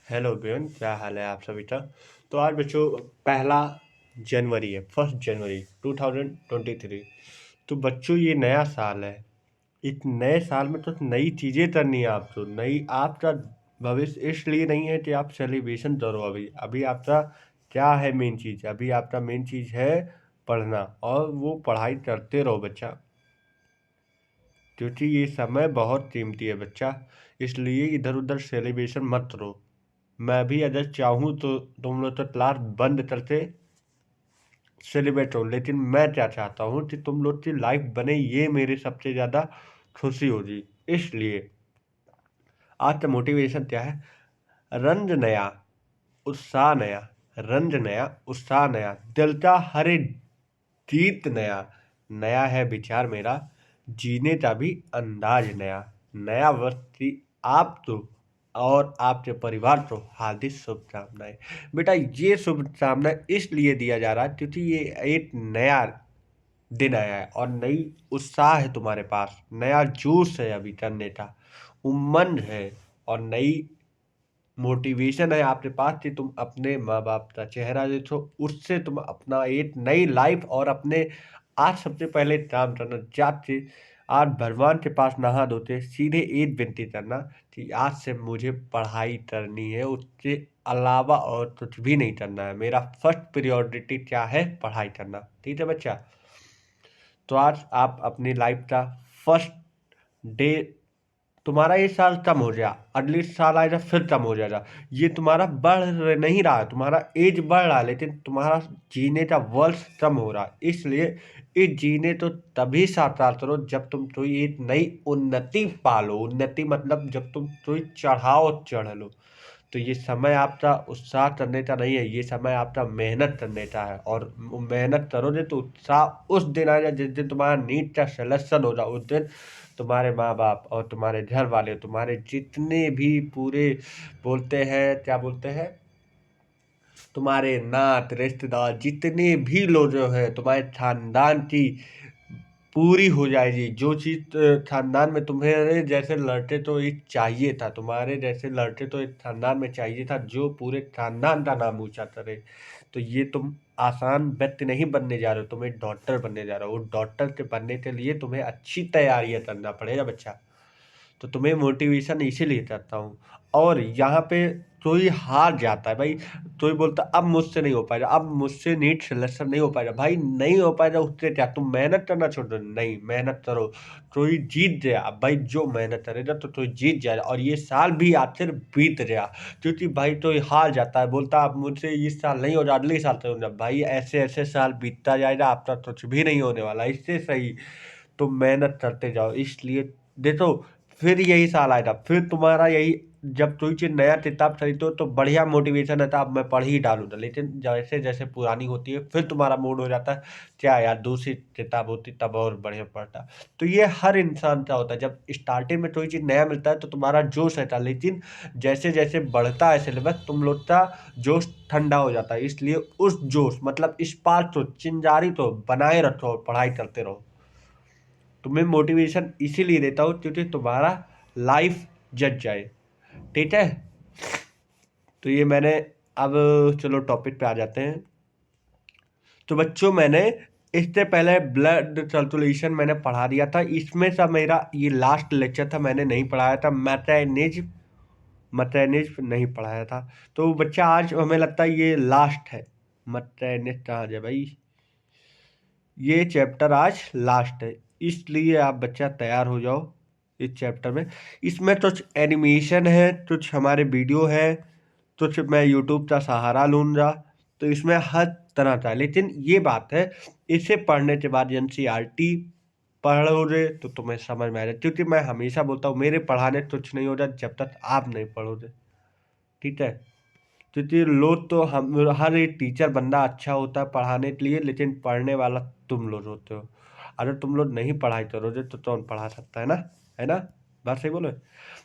Hello everyone, क्या हाल है आप सभी का। तो आज बच्चों पहला जनवरी है, 1 जनवरी 2023। तो बच्चों ये नया साल है। इस नए साल में तो नई चीज़ें करनी है आपको। नई आपका भविष्य इसलिए नहीं है कि आप सेलिब्रेशन करो। अभी अभी आपका क्या है मेन चीज़? अभी आपका मेन चीज़ है पढ़ना, और वो पढ़ाई करते रहो बच्चा, क्योंकि ये समय बहुत कीमती है बच्चा। इसलिए इधर उधर सेलिब्रेशन मत करो। मैं भी अगर चाहूँ तो तुम लोग तो क्लास बंद करके सेलिब्रेट हो, लेकिन मैं क्या चाहता हूँ कि तुम लोग की लाइफ बने, ये मेरी सबसे ज़्यादा खुशी होगी। इसलिए आज का मोटिवेशन क्या है? रंग नया, उत्साह नया। रंग नया, उत्साह नया, दिल का हर एक गीत नया। नया है विचार मेरा, जीने का भी अंदाज नया। नया वर्ष की आप तो और आपके परिवार को हार्दिक शुभकामनाएं। बेटा ये शुभकामनाएं इसलिए दिया जा रहा है क्योंकि ये एक नया दिन आया है और नई उत्साह है तुम्हारे पास, नया जोश है अभी करने का, उमंग है और नई मोटिवेशन है आपके पास कि तुम अपने माँ बाप का चेहरा देखो, उससे तुम अपना एक नई लाइफ और अपने आज सबसे पहले काम करना जाके आज भगवान के पास नहा धोते सीधे एक विनती करना कि आज से मुझे पढ़ाई करनी है, उसके अलावा और कुछ भी नहीं करना है। मेरा फर्स्ट प्रायोरिटी क्या है? पढ़ाई करना। ठीक है बच्चा। तो आज आप अपनी लाइफ का फर्स्ट डे, तुम्हारा ये साल कम हो जाए, अगले साल आएगा फिर कम हो जाएगा। ये तुम्हारा बढ़ नहीं रहा है, तुम्हारा एज बढ़ रहा है, लेकिन तुम्हारा जीने का वर्ष कम हो रहा है। इसलिए इस जीने तो तभी साकार करो जब तुम कोई एक नई उन्नति पालो। उन्नति मतलब जब तुम कोई चढ़ाव चढ़ लो। तो ये समय आपका उत्साह करने का नहीं है, ये समय आपका मेहनत करने का है। और मेहनत करोगे तो उत्साह उस दिन आएगा जिस दिन तुम्हारा नीट का सिलेक्शन होगा। उस दिन तुम्हारे माँ बाप और तुम्हारे घर वाले, तुम्हारे जितने भी पूरे बोलते हैं, क्या बोलते हैं, तुम्हारे नात रिश्तेदार जितने भी लोग जो है तुम्हारे खानदान की पूरी हो जाएगी। जो चीज़ खानदान में तुम्हारे जैसे लड़के तो एक चाहिए था, तुम्हारे जैसे लड़के तो एक खानदान में चाहिए था जो पूरे खानदान का नाम ऊंचा करे। तो ये तुम आसान व्यक्ति नहीं बनने जा रहे हो, तुम एक डॉक्टर बनने जा रहे हो। वो डॉक्टर के बनने के लिए तुम्हें अच्छी तैयारियां करना पड़ेगा बच्चा। तो तुम्हें मोटिवेशन इसीलिए करता हूँ। और यहाँ पे कोई हार जाता है भाई, कोई बोलता अब मुझसे नहीं हो पाएगा, अब मुझसे नीट सिलेक्शन नहीं हो पाएगा। भाई नहीं हो पाएगा, उससे क्या तुम मेहनत करना छोड़ दो? नहीं, मेहनत करो, कोई जीत जाए। अब भाई जो मेहनत करेगा तो कोई जीत जाए, और ये साल भी आखिर बीत गया। क्योंकि भाई तो हार जाता है, बोलता अब मुझसे इस साल नहीं हो रहा, अगले साल से हो जाए। भाई ऐसे ऐसे साल बीतता जाएगा, आपका कुछ भी नहीं होने वाला। इससे सही तुम मेहनत करते जाओ। इसलिए देखो, फिर यही साल आएगा, फिर तुम्हारा यही, जब कोई चीज़ नया किताब खरीदो तो बढ़िया मोटिवेशन रहता है, अब मैं पढ़ ही डालूंगा। लेकिन जैसे जैसे पुरानी होती है फिर तुम्हारा मूड हो जाता है क्या यार, दूसरी किताब होती तब और बढ़िया पढ़ता। तो ये हर इंसान का होता है, जब स्टार्टिंग में कोई चीज़ नया मिलता है तो तुम्हारा जोश रहता है, लेकिन जैसे जैसे बढ़ता है सिलेबस तुम लोग का जोश ठंडा हो जाता है। इसलिए उस जोश मतलब स्पार्क तो चिंगारी तो बनाए रखो और पढ़ाई करते रहो। तुम्हें मोटिवेशन इसीलिए देता हूँ क्योंकि तुम्हारा लाइफ जज जाए। ठीक है। तो ये मैंने, अब चलो टॉपिक पे आ जाते हैं। तो बच्चों मैंने इससे पहले ब्लड सर्कुलेशन मैंने पढ़ा दिया था, इसमें से मेरा ये लास्ट लेक्चर था, मैंने नहीं पढ़ाया था मैट्रेनिज। मैट्रेनिज नहीं पढ़ाया था। तो बच्चा आज हमें लगता है ये लास्ट है। मैट्रेनिज कहाँ है भाई? ये चैप्टर आज लास्ट है, इसलिए आप बच्चा तैयार हो जाओ इस चैप्टर में। इसमें कुछ एनिमेशन है, कुछ हमारे वीडियो है, कुछ मैं यूट्यूब का सहारा लूँगा। तो इसमें हर तरह का है, लेकिन ये बात है इसे पढ़ने के बाद एनसीईआरटी पढ़ोगे तो तुम्हें समझ में आएगा। क्योंकि मैं हमेशा बोलता हूँ मेरे पढ़ाने कुछ नहीं होता जब तक आप नहीं पढ़ोगे। ठीक है। क्योंकि लोग तो हम, हर एक टीचर बंदा अच्छा होता है पढ़ाने के लिए, लेकिन पढ़ने वाला तुम लोग होते हो। अगर तुम लोग नहीं पढ़ाई करोगे तो कौन पढ़ा सकता है ना? है ना? बात सही बोलो।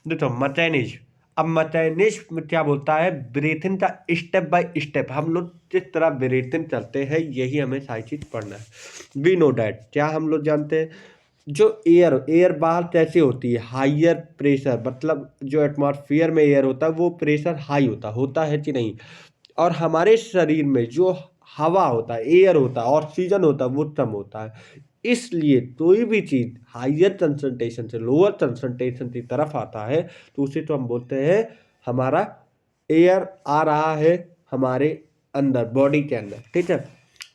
देखो मैथेनिज, अब मैथेनिज में क्या बोलता है, ब्रीथिंग का स्टेप बाय स्टेप हम लोग किस तरह ब्रीथिंग करते हैं, यही हमें सारी चीज पढ़ना है। वी नो डैट, क्या हम लोग जानते हैं? जो एयर एयर बाहर कैसे होती है, हाइयर प्रेशर, मतलब जो एटमॉस्फेयर में एयर होता है वो प्रेशर हाई होता है कि नहीं। और हमारे शरीर में जो हवा होता है, एयर होता है, ऑक्सीजन होता है, वो कम होता है। इसलिए कोई भी चीज हाइयर कंसंट्रेशन से लोअर कंसंट्रेशन की तरफ आता है तो उसे तो हम बोलते हैं हमारा एयर आ रहा है हमारे अंदर, बॉडी के अंदर, ठीक है।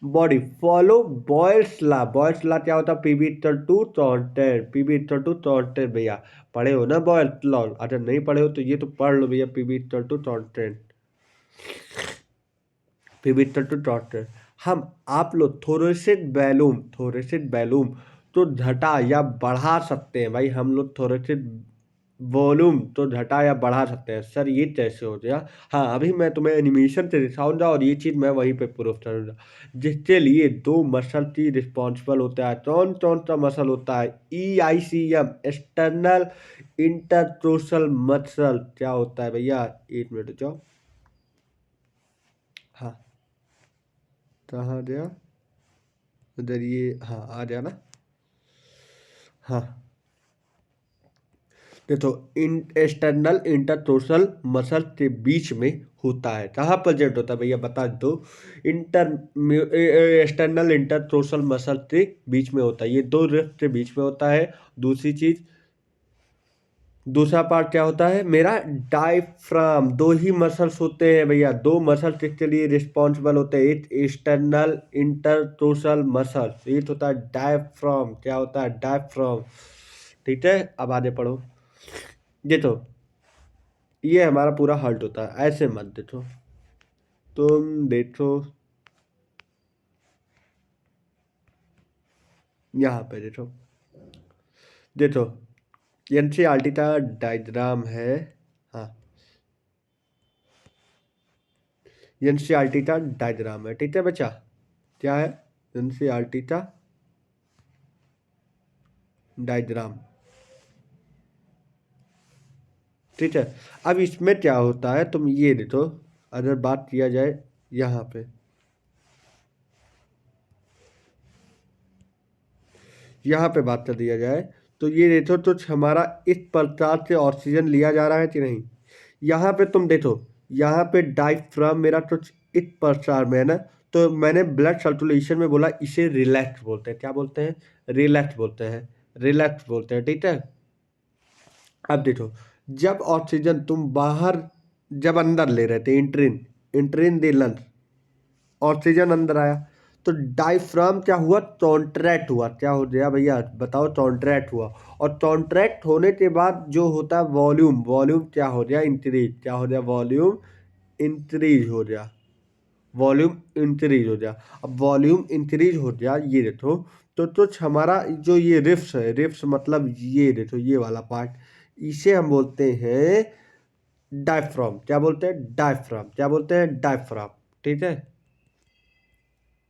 बॉडी फॉलो बॉयल्स लॉ क्या होता है, PV equal to taunted, PV equal to taunted. भैया पढ़े हो ना बॉयल्स लॉ, अगर नहीं पढ़े हो तो ये तो पढ़ लो भैया, PV equal to taunted, PV equal to taunted. हम आप लोग थोरेसिक बैलूम तो घटा या बढ़ा सकते हैं भाई, हम लोग थोरेसिक वॉल्यूम तो घटा या बढ़ा सकते हैं। सर ये कैसे हो गया? हाँ अभी मैं तुम्हें एनिमेशन से दिखाऊंगा और ये चीज़ मैं वहीं पे प्रूफ करूंगा। जिसके लिए दो मसल की रिस्पॉन्सिबल होता है, कौन कौन सा मसल होता है? EICM, external intercostal muscle. क्या होता है भैया, एक मिनट जाओ। हाँ कहाँ गया, उधर ये, हाँ आ गया ना। हाँ देखो, एक्सटर्नल इंटरट्रोसल मसल के बीच में होता है। कहाँ प्रेजेंट होता है भैया बता दो। इंटर एक्सटर्नल इंटरट्रोसल मसल के बीच में होता है, ये दो रिफ्ट के बीच में होता है। दूसरी चीज, दूसरा पार्ट क्या होता है मेरा, डायफ्राम। दो ही मसल्स होते हैं भैया, दो मसल किसके लिए रिस्पॉन्सिबल होते हैं, एक एक्सटर्नल इंटरट्रोसल मसल, एक होता है डायफ्राम। क्या होता है, डायफ्राम। ठीक है अब आगे पढ़ो। देखो ये हमारा पूरा हर्ट होता है, ऐसे मत देखो, तुम देखो यहाँ पे देखो। देखो एनसीईआरटी का डायग्राम है। हाँ एनसीईआरटी का डायग्राम है, ठीक है बच्चा। क्या है, एनसीईआरटी का डायग्राम, ठीक है। अब इसमें क्या होता है तुम ये देखो, अगर बात किया जाए यहाँ पे, यहाँ पे बात कर दिया जाए तो ये देखो तो हमारा इस प्रकार से ऑक्सीजन लिया जा रहा है कि नहीं। यहाँ पे तुम देखो, यहाँ पे डायफ्राम मेरा तो इस प्रकार में है ना, तो मैंने ब्लड सर्कुलेशन में बोला इसे रिलैक्स बोलते हैं। क्या बोलते हैं, रिलैक्स बोलते हैं, रिलैक्स बोलते हैं, ठीक है। अब देखो, जब ऑक्सीजन तुम बाहर, जब अंदर ले रहे थे, इंट्रीन इंट्रीन दे लंग्स, ऑक्सीजन अंदर आया तो डायफ्राम क्या हुआ, कॉन्ट्रैक्ट हुआ। क्या हो गया भैया बताओ, कॉन्ट्रैक्ट हुआ। और कॉन्ट्रैक्ट होने के बाद जो होता है वॉल्यूम, वॉल्यूम क्या हो गया, इंक्रीज। क्या हो गया, वॉल्यूम इंक्रीज हो गया, वॉल्यूम इंक्रीज हो गया। अब वॉल्यूम इंक्रीज हो गया, ये देखो तो कुछ हमारा जो ये रिफ्स है, रिफ्स मतलब ये देखो ये वाला पार्ट, इसे हम बोलते हैं डायफ्राम। क्या बोलते हैं, डायफ्राम। क्या बोलते हैं, डायफ्राम, ठीक है।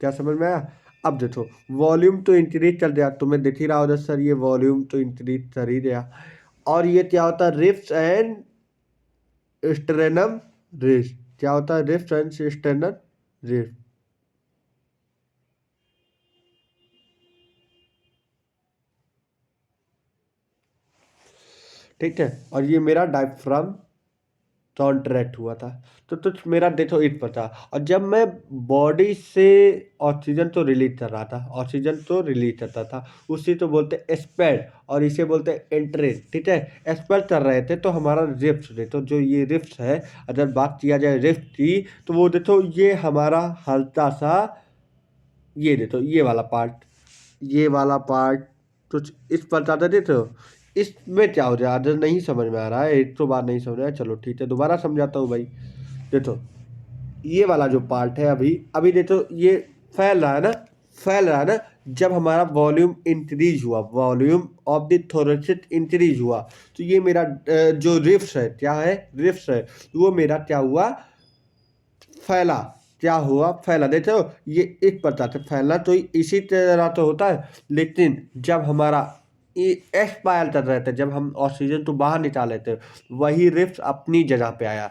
क्या समझ में आया? अब देखो वॉल्यूम तो इंक्रीज चल रहा, तुम्हें दिख ही रहा होगा सर ये वॉल्यूम तो इंक्रीज कर ही रहा। और ये क्या होता है, रिफ्स एंड स्टेरनम रिफ्स। क्या होता है, रिफ्स एंड स्टेरनम रिफ्स, ठीक है। और ये मेरा डायफ्राम कॉन्ट्रैक्ट हुआ था। तो मेरा देखो इट पता। और जब मैं बॉडी से ऑक्सीजन तो रिलीज कर रहा था, ऑक्सीजन तो रिलीज करता था, उसी तो बोलते हैं एक्सपेल, और इसे बोलते हैं एंट्रेन, ठीक है। एक्सपेल कर रहे थे तो हमारा रिफ्ट देखो, जो ये रिफ्ट है, अगर बात किया जाए रिफ्ट की तो वो देखो ये हमारा हल्का सा, ये देखो ये वाला पार्ट, ये वाला पार्ट कुछ इस प्रकार से देखो। इसमें क्या हो जाए, अगर नहीं समझ में आ रहा है, एक तो बात नहीं समझ रहा है, चलो ठीक है दोबारा समझाता हूँ भाई। देखो ये वाला जो पार्ट है, अभी अभी देखो ये फैल रहा है ना, फैल रहा है ना। जब हमारा वॉल्यूम इंक्रीज हुआ, volume of the thoracic increase हुआ, तो ये मेरा जो रिफ्स है, क्या है, रिफ्स है, वो मेरा क्या हुआ, फैला। क्या हुआ, फैला। देखो ये एक प्रकार से फैलना तो इसी तरह तो होता है, लेकिन जब हमारा एक्सपायर कर रहे थे, जब हम ऑक्सीजन तो बाहर निकाले थे, वही रिफ्ट अपनी जगह पे आया।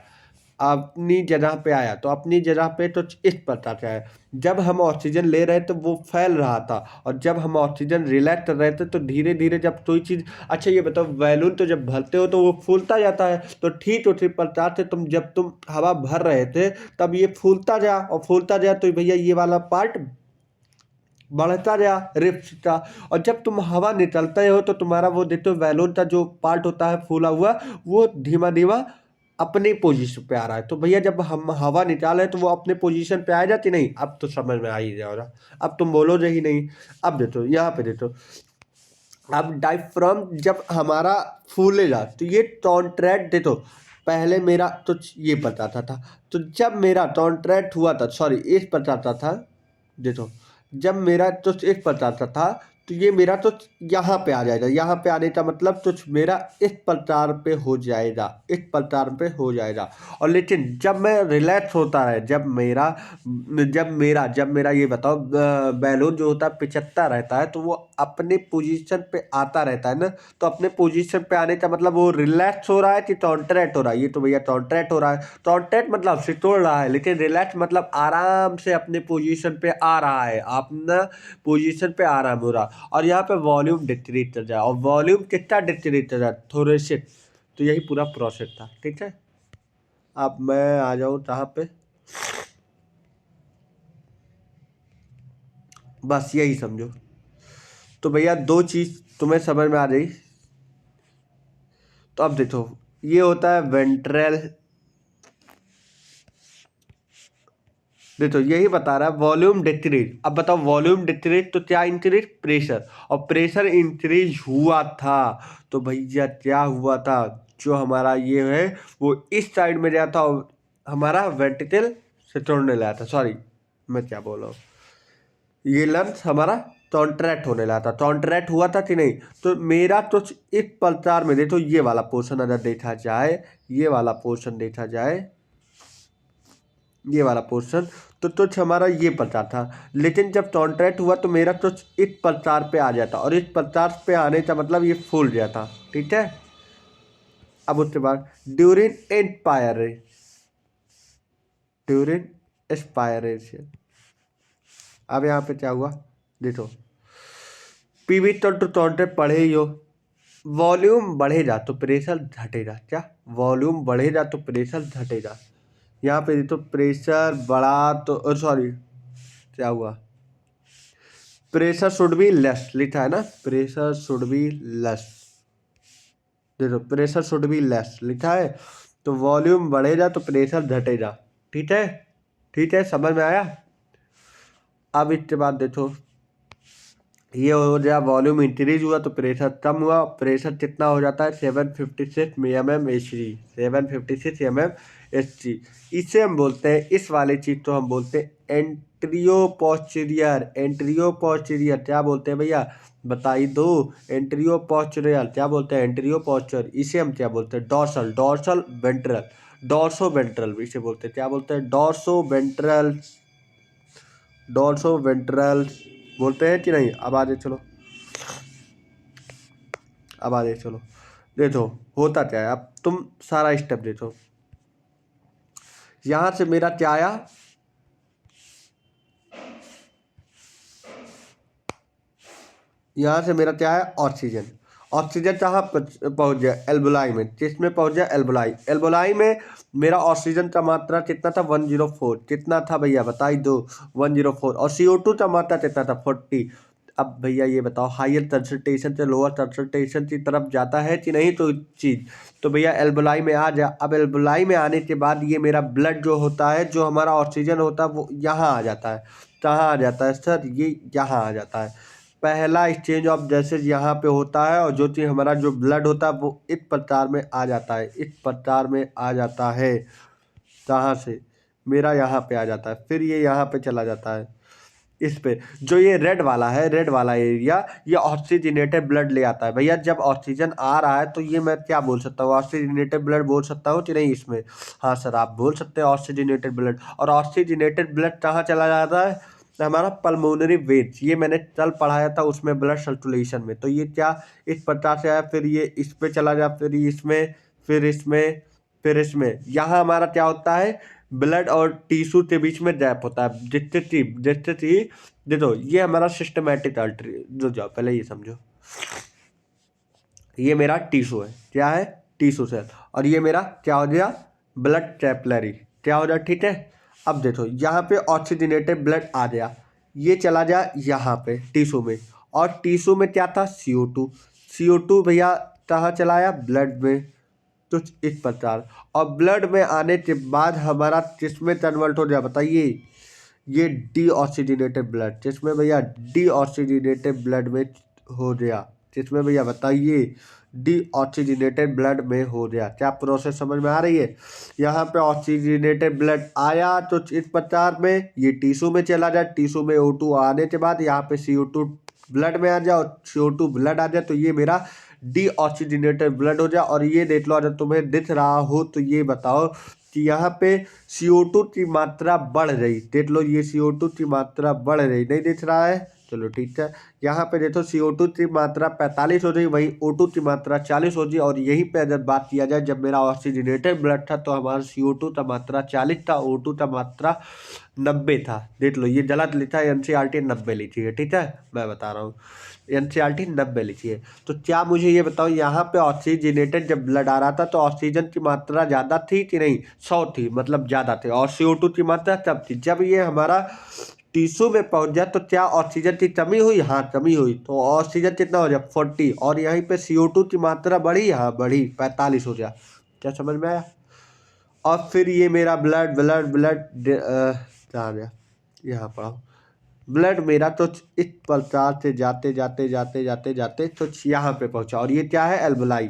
अपनी जगह पे आया, तो अपनी जगह पे तो इस प्रकार से आया। जब हम ऑक्सीजन ले रहे थे वो फैल रहा था, और जब हम ऑक्सीजन रिलैक्स कर रहे थे तो धीरे धीरे जब कोई चीज़। अच्छा ये बताओ, बैलून तो जब भरते हो तो वो फूलता जाता है, तो ठीक उसी प्रकार से जब तुम हवा भर रहे थे तब ये फूलता गया, और फूलता गया तो भैया ये वाला पार्ट बढ़ता गया, रिप्स का। और जब तुम हवा निकलते हो तो तुम्हारा वो देखते हो बैलून का जो पार्ट होता है फूला हुआ, वो धीमा धीमा अपनी पोजीशन पे आ रहा है। तो भैया जब हम हवा निकाले तो वो अपने पोजीशन पे आ जाती नहीं। अब तो समझ में आ ही जाएगा, अब तुम बोलोगे ही नहीं। अब देखो यहाँ पे देखो, अब डायफ्राम जब हमारा फूलेगा तो ये कॉन्ट्रैक्ट देखो, पहले मेरा तो ये बताता था, तो जब मेरा कॉन्ट्रैक्ट हुआ था, सॉरी इस बताता था, देखो जब मेरा तो एक बताता था, तो ये मेरा तो यहाँ पे आ जाएगा, यहाँ पे आने का मतलब तो मेरा इस प्रकार पे हो जाएगा, इस प्रकार पे हो जाएगा। और लेकिन जब मैं रिलैक्स होता है, जब मेरा ये बताओ बैलून जो होता है पिचकता रहता है, तो वो अपने पोजीशन पे आता रहता है ना। तो अपने पोजीशन पे आने का मतलब वो रिलैक्स हो रहा है कि कॉन्ट्रैक्ट हो रहा है? ये तो भैया कॉन्ट्रैक्ट हो रहा है। कॉन्ट्रैक्ट मतलब सिकुड़ रहा है, लेकिन रिलैक्स मतलब आराम से अपने पोजीशन पे आ रहा है, अपना पोजीशन पे आराम हो रहा। और यहाँ पे वॉल्यूम डिक्रीज कर जाए, और वॉल्यूम कितना डिक्रीज कर जाए? थोड़े से। तो यही पूरा प्रोसेस था, ठीक है। अब मैं आ जाऊँ कहाँ पे, बस यही समझो। तो भैया दो चीज तुम्हें समझ में आ गई। तो अब देखो, ये होता है वेंट्रल, देखो यही बता रहा है वॉल्यूम डिक्रीज। अब बताओ वॉल्यूम डिक्रीज तो क्या इंक्रीज? प्रेशर, और प्रेशर इंक्रीज हुआ था। तो भैया क्या हुआ था, जो हमारा ये है वो इस साइड में गया था, और हमारा वर्टिकल से तोड़ने लगा था, सॉरी मैं क्या बोल रहा हूँ, ये लंस हमारा कॉन्ट्रैक्ट होने लगा था। कॉन्ट्रैक्ट हुआ था कि नहीं? तो मेरा तो इस प्रकार में देखो, ये वाला पोर्शन अगर देखा जाए, ये वाला पोर्शन देखा जाए, ये वाला पोर्शन तो तुझ हमारा ये पता था। लेकिन जब कॉन्ट्रैक्ट हुआ तो मेरा तुझ इस प्रकार पे आ जाता, और इस प्रकार पे आने का मतलब ये फूल गया था, ठीक है। अब उसके बाद ड्यूरिंग एक्सपायरेशन, अब यहाँ पे क्या हुआ देखो, पीवी टू कॉन्ट्रैक्ट पढ़े ही हो, वॉल्यूम बढ़ेगा तो प्रेशर घटेगा। क्या? वॉल्यूम बढ़ेगा तो प्रेशर घटेगा। यहाँ पे तो प्रेशर बढ़ा तो सॉरी, क्या हुआ, प्रेशर शुड बी लेस लिखा है ना, प्रेशर शुड बी लेस, देखो प्रेशर शुड बी लेस लिखा है। तो वॉल्यूम बढ़ेगा तो प्रेशर घटेगा, ठीक है, ठीक है, समझ में आया। अब इसके बाद देखो, ये हो गया वॉल्यूम इंक्रीज हुआ तो प्रेशर कम हुआ। प्रेशर कितना हो जाता है? 756 mmHg, 756 mmHg। इसे हम बोलते हैं, इस वाले चीज को हम बोलते हैं एंट्रियो पोस्टीरियर। एंट्रियो पोस्टीरियर क्या बोलते हैं भैया? बताई दो। एंट्रियो पोस्टीरियर क्या बोलते हैं? एंट्रियो पोस्टीरियर। इसे हम क्या बोलते हैं? Dorsal, dorsal ventral, dorso ventral इसे बोलते हैं। क्या बोलते हैं? डॉर्सो वेंट्रल, डॉर्सो वेंट्रल बोलते हैं कि नहीं? अब आगे चलो, अब आगे चलो, देखो होता क्या है। अब तुम सारा स्टेप देखो, यहां से मेरा क्या आया, यहां से मेरा क्या है? ऑक्सीजन। ऑक्सीजन कहाँ पहुंच गया? एल्बुलाई में। किसमें पहुंच गया? एल्बुलाई। एल्बुलाई में मेरा ऑक्सीजन का मात्रा कितना था? 104। कितना था भैया? बताई दो। 104। और CO2 का मात्रा कितना था? 40। अब भैया ये बताओ, हायर कंसंट्रेशन से लोअर कंसंट्रेशन की तरफ जाता है कि नहीं? तो चीज तो भैया एल्बुलाई में आ जा। अब एल्बुलाई में आने के बाद ये मेरा ब्लड जो होता है, जो हमारा ऑक्सीजन होता है, वो यहाँ आ जाता है। कहाँ आ जाता है सर? ये यहाँ आ जाता है। पहला एक्सचेंज ऑफ गैसेज यहाँ पे होता है, और जो चीज़ हमारा जो ब्लड होता है वो इस प्रकार में आ जाता है, इस प्रकार में आ जाता है। कहाँ से? मेरा यहाँ पे आ जाता है, फिर ये यहाँ पे चला जाता है इस पे। जो ये रेड वाला है, रेड वाला एरिया, ये ऑक्सीजनेटेड ब्लड ले आता है। भैया जब ऑक्सीजन आ रहा है तो ये मैं क्या बोल सकता हूँ? ऑक्सीजनेटेड ब्लड बोल सकता हूँ कि नहीं इसमें? हाँ सर आप बोल सकते हैं ऑक्सीजनेटेड ब्लड। और ऑक्सीजनेटेड ब्लड कहाँ चला जाता है? हमारा पल्मोनरी वेन्स, ये मैंने कल पढ़ाया था उसमें, ब्लड सर्कुलेशन में। तो ये क्या इस प्रकार से आया, फिर ये इस पे चला गया, फिर इसमें, फिर इसमें, फिर इसमें यहाँ हमारा क्या होता है, ब्लड और टिश्यू के बीच में गैप होता है। जितने देखो ये हमारा सिस्टमैटिक आर्टरी, जो जाओ पहले ये समझो, ये मेरा टिश्यू है, क्या है, टिश्यू सेल, और ये मेरा क्या हो गया, ब्लड कैपिलरी, क्या हो गया, ठीक है। अब देखो यहाँ पे ऑक्सीजनेटेड ब्लड आ गया, ये चला गया यहाँ पे टिश्यू में, और टिश्यू में क्या था, CO2, CO2 भैया कहाँ चला आया, ब्लड में, तो इस प्रकार, और ब्लड में आने के बाद हमारा किसमें कन्वर्ट हो गया बताइए, ये डीऑक्सीजनेटेड ब्लड, जिसमें भैया डीऑक्सीजनेटेड ब्लड में हो गया, जिसमें भैया बताइए डीऑक्सीजनेटेड ब्लड में हो गया। क्या प्रोसेस समझ में आ रही है। यहाँ पे ऑक्सीजनेटेड ब्लड आया तो इस प्रकार में ये टिश्यू में चला जाए, टिश्यू में O2 आने के बाद यहाँ पे CO2 ब्लड में आ जाए, और CO2 ब्लड आ जाए तो ये मेरा डीऑक्सीजनेटेड ब्लड हो जाए। और ये देख लो, अगर तुम्हें दिख रहा हो तो ये बताओ कि यहाँ पे CO2 की मात्रा बढ़ रही, देख लो ये CO2 की मात्रा बढ़ रही, नहीं दिख रहा है, चलो ठीक है। यहाँ पे देखो CO2 की मात्रा 45 हो रही, वहीं O2 की मात्रा 40 हो रही, और यहीं पे अगर बात किया जाए जब मेरा ऑक्सीजनेटेड ब्लड था तो हमारा CO2 का मात्रा 40 था, O2 का मात्रा 90 था। देख लो ये गलत लिखा है, NCERT 90 लिखी है, ठीक है, मैं बता रहा हूँ NCERT 90 लिखी है। तो क्या मुझे ये बताओ, यहाँ पे ऑक्सीजनेटेड जब ब्लड आ रहा था तो ऑक्सीजन की मात्रा ज़्यादा थी कि नहीं, 100 थी, मतलब ज़्यादा थे, और CO2 की मात्रा तब थी। जब ये हमारा टिश्यू में पहुंच जाए तो क्या ऑक्सीजन की कमी हुई, हाँ कमी हुई, तो ऑक्सीजन कितना हो जाए 40, और यहीं पे CO2 की मात्रा बढ़ी, हाँ बढ़ी, 45 हो गया। क्या समझ में आया। और फिर ये मेरा ब्लड ब्लड ब्लड कहाँ गया, यहाँ पढ़ाओ, ब्लड मेरा तो इस प्रकार से जाते जाते जाते जाते जाते तो यहाँ पे पहुंचा, और ये क्या है, एल्बुलाई।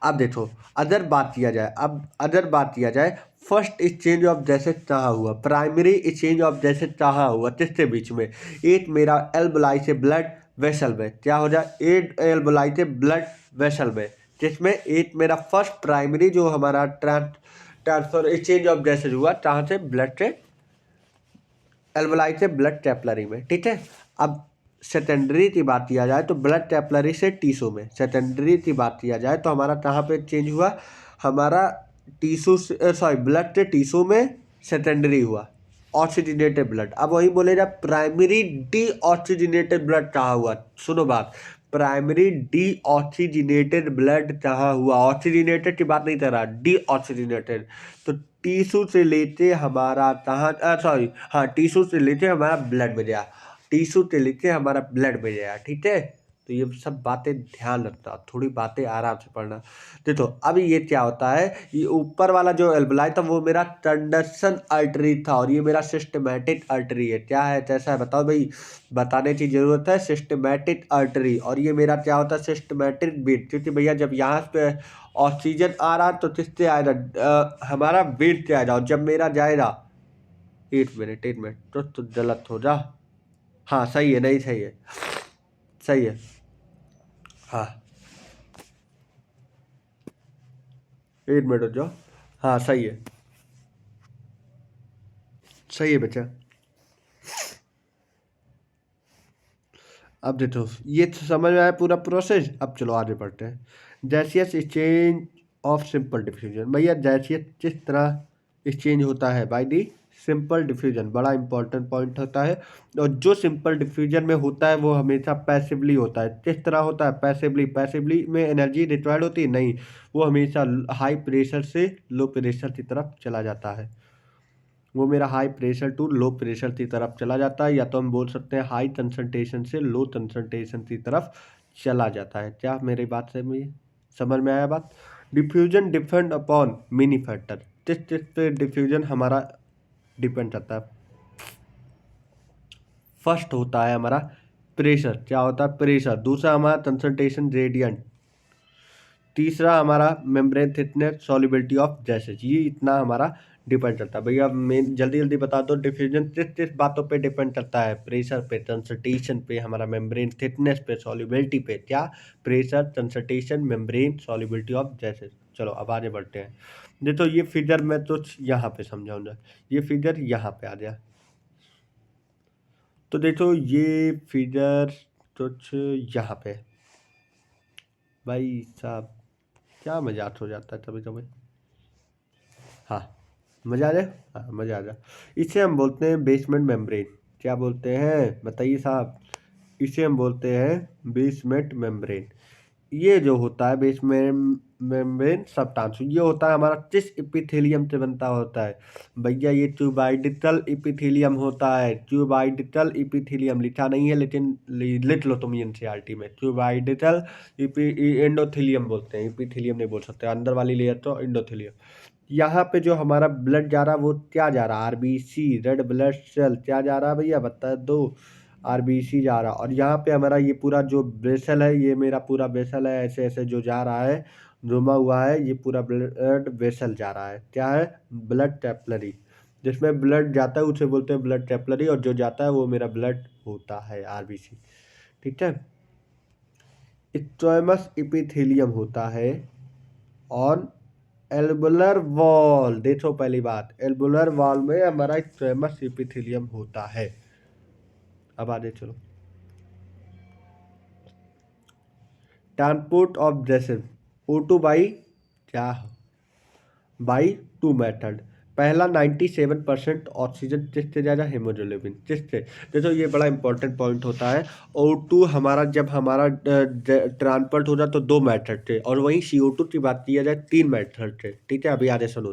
अब देखो अदर बात किया जाए फर्स्ट एक्सचेंज ऑफ गैसेज कहाँ हुआ, प्राइमरी एक्सचेंज ऑफ गैसेज कहाँ हुआ, किसके बीच में, एक मेरा एल्बुलाई से ब्लड वेसल में, क्या हो जाए, एक एल्बुलाई से ब्लड वेसल में, जिसमें एक मेरा फर्स्ट प्राइमरी जो हमारा ट्रांसफर एक्सचेंज ऑफ गैसेज हुआ, कहाँ से, ब्लड से एल्बुलाई से ब्लड कैपिलरी में, ठीक है। अब सेकेंडरी की बात किया जाए तो ब्लड कैपिलरी से टिश्यू में, सेकेंडरी की बात किया जाए तो हमारा कहाँ पे चेंज हुआ, हमारा टिश्यू सॉरी ब्लड से टिश्यू में सेकेंडरी हुआ ऑक्सीजनेटेड ब्लड। अब वही बोलेगा प्राइमरी डी ऑक्सीजनेटेड ब्लड कहाँ हुआ, सुनो बात, प्राइमरी डी ऑक्सीजनेटेड ब्लड कहाँ हुआ, ऑक्सीजनेटेड की बात नहीं कर रहा, डी ऑक्सीजनेटेड, तो टिश्यू से लेते हमारा कहाँ, सॉरी हाँ टिश्यू से लेते हमारा ब्लड में गया, टिश्यू से लेते हमारा ब्लड में गया, ठीक है। तो ये सब बातें ध्यान रखना, थोड़ी बातें आराम से पढ़ना। देखो अब ये क्या होता है, ये ऊपर वाला जो एल्बुलाई था वो मेरा कंडक्शन आर्टरी था, और ये मेरा सिस्टमैटिक आर्टरी है, क्या है कैसा है बताओ भाई, बताने की जरूरत है, सिस्टमैटिक आर्टरी। और ये मेरा क्या होता है, सिस्टमैटिक वेन, क्योंकि भैया जब यहाँ पे ऑक्सीजन आ रहा तो किससे आएगा, हमारा वेट से आएगा, और जब मेरा जाएगा, एक मिनट तो गलत हो जा, हाँ सही है, नहीं सही है, सही है, हाँ एक मिनट हो जाओ, हाँ सही है, सही है बच्चा। अब देखो ये तो समझ में आया पूरा प्रोसेस, अब चलो आगे बढ़ते हैं। Gaseous exchange of simple diffusion, भैया गैसियस किस तरह एक्सचेंज होता है, बाय दी सिंपल डिफ्यूजन, बड़ा इंपॉर्टेंट पॉइंट होता है। और जो सिंपल डिफ्यूजन में होता है वो हमेशा पैसिवली होता है, किस तरह होता है, पैसिवली, पैसिवली में एनर्जी रिक्वायर्ड होती है नहीं, वो हमेशा हाई प्रेशर से लो प्रेशर की तरफ चला जाता है, वो मेरा high pressure to low pressure की तरफ चला जाता है, या तो हम बोल सकते हैं हाई कंसंट्रेशन से लो कंसंट्रेशन की तरफ चला जाता है। क्या मेरी बात से में समझ में आया बात। Diffusion depend upon mini factor, किस चीज पे डिफ्यूजन हमारा डिपेंड करता है। फर्स्ट होता है हमारा प्रेशर, क्या होता है प्रेशर, दूसरा हमारा कंसंट्रेशन ग्रेडियंट, तीसरा हमारा membrane thickness, solubility of gases, ये इतना हमारा डिपेंड करता है। भैया मेन जल्दी जल्दी बता दो, डिफ्यूजन किस किस बातों पे डिपेंड करता है, प्रेशर पे, कंसंट्रेशन पे, हमारा मेम्ब्रेन थिकनेस पे, सॉल्युबिलिटी पे, क्या, pressure, concentration, membrane, solubility of gases. चलो अब आगे बढ़ते हैं। देखो ये फिगर मैं तो यहाँ पे समझाऊंगा, ये फिगर यहाँ पे आ गया, तो देखो ये फिगर कुछ यहाँ पे भाई साहब, क्या मजाक हो जाता है कभी कभी। हाँ, मजा आ जाए। हाँ, मजा आ जाए। इसे हम बोलते हैं बेसमेंट मेम्ब्रेन। क्या बोलते हैं बताइए साहब। इसे हम बोलते हैं बेसमेंट मेम्ब्रेन। ये जो होता है बेसमेंट मेम्ब्रेन सबटांसु, ये होता है हमारा किस इपिथेलियम से बनता होता है भैया? ये ट्यूबाइडिटल इपिथेलियम होता है। ट्यूबाइडिटल इपिथेलियम लिखा नहीं है, लेकिन लिख लो तुम एनसीईआरटी में। ट्यूबाइडिटल एंडोथेलियम बोलते हैं, इपिथेलियम नहीं बोल सकते। अंदर वाली लेयर तो एंडोथेलियम। यहाँ पे जो हमारा ब्लड जा रहा है वो क्या जा रहा है? RBC, red blood cell. क्या जा रहा है भैया बता दो? आरबीसी जा रहा। और यहाँ पे हमारा ये पूरा जो बेसल है, ये मेरा पूरा बेसल है, ऐसे ऐसे जो जा रहा है घुमा हुआ है, ये पूरा ब्लड वेसल जा रहा है। क्या है? Blood capillary. जिसमें ब्लड जाता है उसे बोलते हैं ब्लड कैपिलरी, और जो जाता है वो मेरा ब्लड होता है आरबीसी। ठीक है। स्क्वैमस इपिथेलियम होता है ऑन एल्बुलर वॉल। देखो पहली बात, एल्बुलर वॉल में हमारा स्क्वैमस इपिथेलियम होता है। अब आगे चलो। Transport of gases O2 by क्या? By two method. पहला 97% ऑक्सीजन किससे जाएगा? हेमोग्लोबिन। किससे? देखो ये बड़ा इंपॉर्टेंट पॉइंट होता है। O2 हमारा जब हमारा ट्रांसपोर्ट हो जाए तो 2 मेथड थे, और वहीं CO2 की बात किया जाए 3 मेथड थे। ठीक है, अभी आगे सुनो।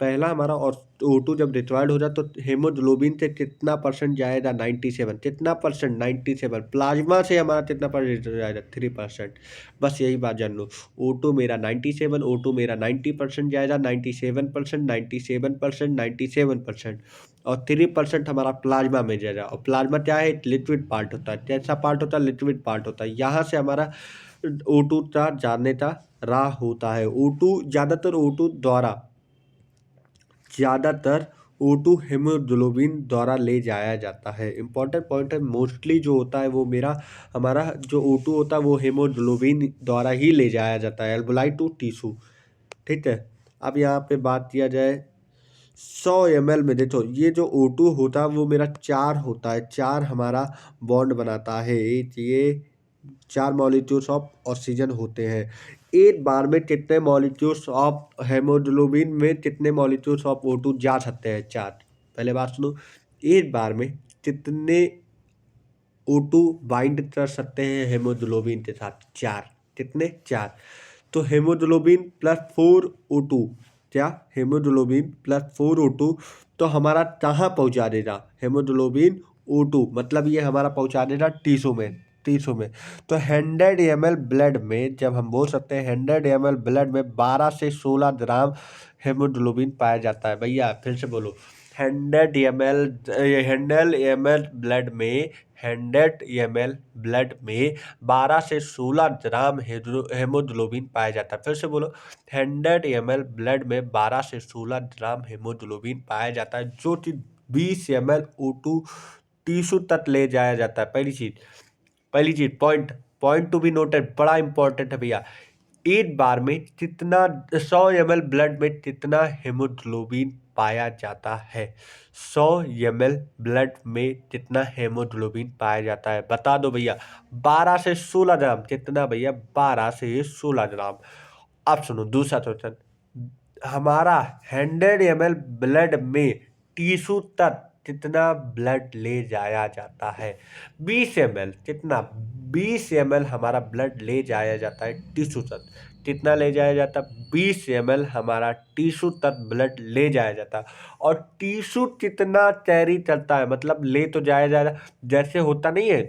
पहला हमारा और O2 जब रिक्वायर्ड हो जाए तो हेमोग्लोबिन से कितना परसेंट जाएगा? 97। कितना परसेंट? 97। प्लाज्मा से हमारा कितना परसेंट जाएगा? 3%। बस यही बात जान लो। O2 मेरा 97, O2 मेरा 90% जाएगा। 97%, 97%, 97%, और 3% हमारा प्लाज्मा में जाएगा। और प्लाज्मा क्या है? लिक्विड पार्ट होता है। कैसा पार्ट होता है? लिक्विड पार्ट होता है। यहाँ से हमारा O2 का जाने का राह होता है। O2 ज़्यादातर O2 हेमोग्लोबिन द्वारा ले जाया जाता है। इंपॉर्टेंट पॉइंट है, मोस्टली जो होता है वो हमारा जो O2 होता है वो हेमोग्लोबिन द्वारा ही ले जाया जाता है, एल्बुलाई टू टिश्यू। ठीक है। अब यहाँ पे बात किया जाए 100 ml में। देखो ये जो O2 होता है वो मेरा 4 होता है, 4 हमारा बॉन्ड बनाता है। ये 4 मॉलिक्यूल्स ऑफ ऑक्सीजन होते हैं। एक बार में कितने मॉलिक्यूल्स ऑफ हेमोग्लोबिन में कितने मॉलिक्यूल्स ऑफ O2 जा सकते हैं? 4। पहले बात सुनो, एक बार में कितने O2 बाइंड कर सकते हैं हेमोग्लोबिन के साथ? 4। कितने? 4। तो हेमोग्लोबिन प्लस 4 O2, क्या? हेमोग्लोबिन प्लस 4 O2 तो हमारा कहाँ पहुँचा देगा? हेमोग्लोबिन O2 मतलब ये हमारा पहुँचा देगा टिश्यू में। टिश्यू में तो 100 ml ब्लड में, जब हम बोल सकते हैं 100 ml ब्लड में 12 से 16 ग्राम हेमोग्लोबिन पाया जाता है। भैया फिर से बोलो, 100 ml ब्लड में 12 से 16 ग्राम हेमोग्लोबिन पाया जाता है। फिर से बोलो, 100 ml ब्लड में 12 से 16 ग्राम हेमोग्लोबिन पाया जाता है, जो कि 20 ml O2 टिश्यू तक ले जाया जाता है। पहली चीज point point to be noted, बड़ा इंपॉर्टेंट है भैया। एक बार में कितना 100 ml ब्लड में कितना हेमोग्लोबिन पाया जाता है? 100 ml ब्लड में कितना हेमोग्लोबिन पाया जाता है? बता दो भैया। 12 से 16 ग्राम। कितना भैया? 12 से 16 ग्राम। अब सुनो दूसरा क्वेश्चन। हमारा 100 ml ब्लड में टिश्यू तक कितना ब्लड ले जाया जाता है? 20 ml। कितना? 20 ml हमारा ब्लड ले जाया जाता है टिश्यू तक। कितना ले जाया जाता है? 20 ml हमारा टिश्यू तक ब्लड ले जाया जाता है। और टिश्यू कितना कैरी करता है? मतलब ले तो जाया जा रहा, जैसे होता नहीं है,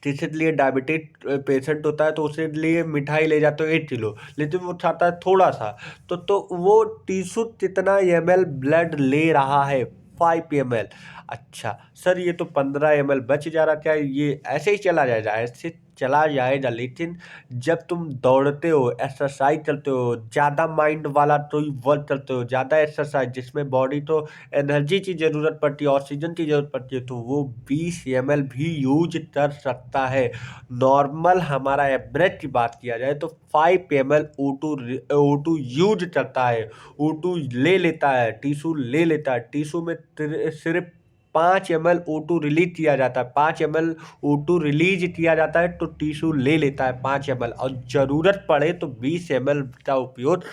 किसी के लिए डायबिटिक पेशेंट होता है तो उसके लिए मिठाई ले जाते हो 1 किलो, लेकिन वो खाता है थोड़ा सा। तो वो टिश्यू कितना ml ब्लड ले रहा है? 5 ml। अच्छा सर, ये तो 15 ml बच जा रहा, क्या ये ऐसे ही चला जाएगा? ऐसे चला जाएगा, लेकिन जब तुम दौड़ते हो, एक्सरसाइज करते हो, ज़्यादा माइंड वाला तो वर्क करते हो, ज़्यादा एक्सरसाइज जिसमें बॉडी तो एनर्जी की ज़रूरत पड़ती है, ऑक्सीजन की ज़रूरत पड़ती है, तो वो 20 ml भी यूज कर सकता है। नॉर्मल हमारा एवरेज की बात किया जाए तो 5 ml O2 यूज करता है। O2 ले लेता है, टिश्यू ले लेता है। टिश्यू में सिर्फ 5 ml O2 रिलीज किया जाता है, 5 ml O2 रिलीज किया जाता है तो टिश्यू ले लेता है 5 ml, और ज़रूरत पड़े तो 20 ml का उपयोग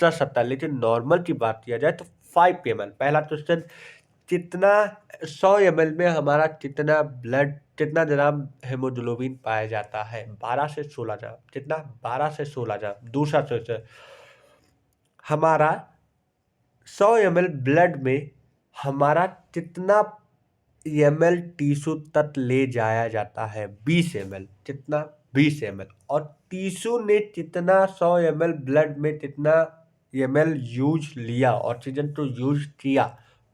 कर सकता है। लेकिन नॉर्मल की बात किया जाए तो 5 ml। पहला क्वेश्चन, कितना 100 ml में हमारा कितना ग्राम हेमोग्लोबिन पाया जाता है? 12 से 16 ग्राम। कितना? 12 से 16 ग्राम। दूसरा क्वेश्चन, हमारा 100 ml ब्लड में हमारा कितना ml टिश्यू तक ले जाया जाता है? 20 ml। कितना? 20 ml। और टिश्यू ने कितना 100 ml ब्लड में कितना ml यूज लिया, ऑक्सीजन तो यूज किया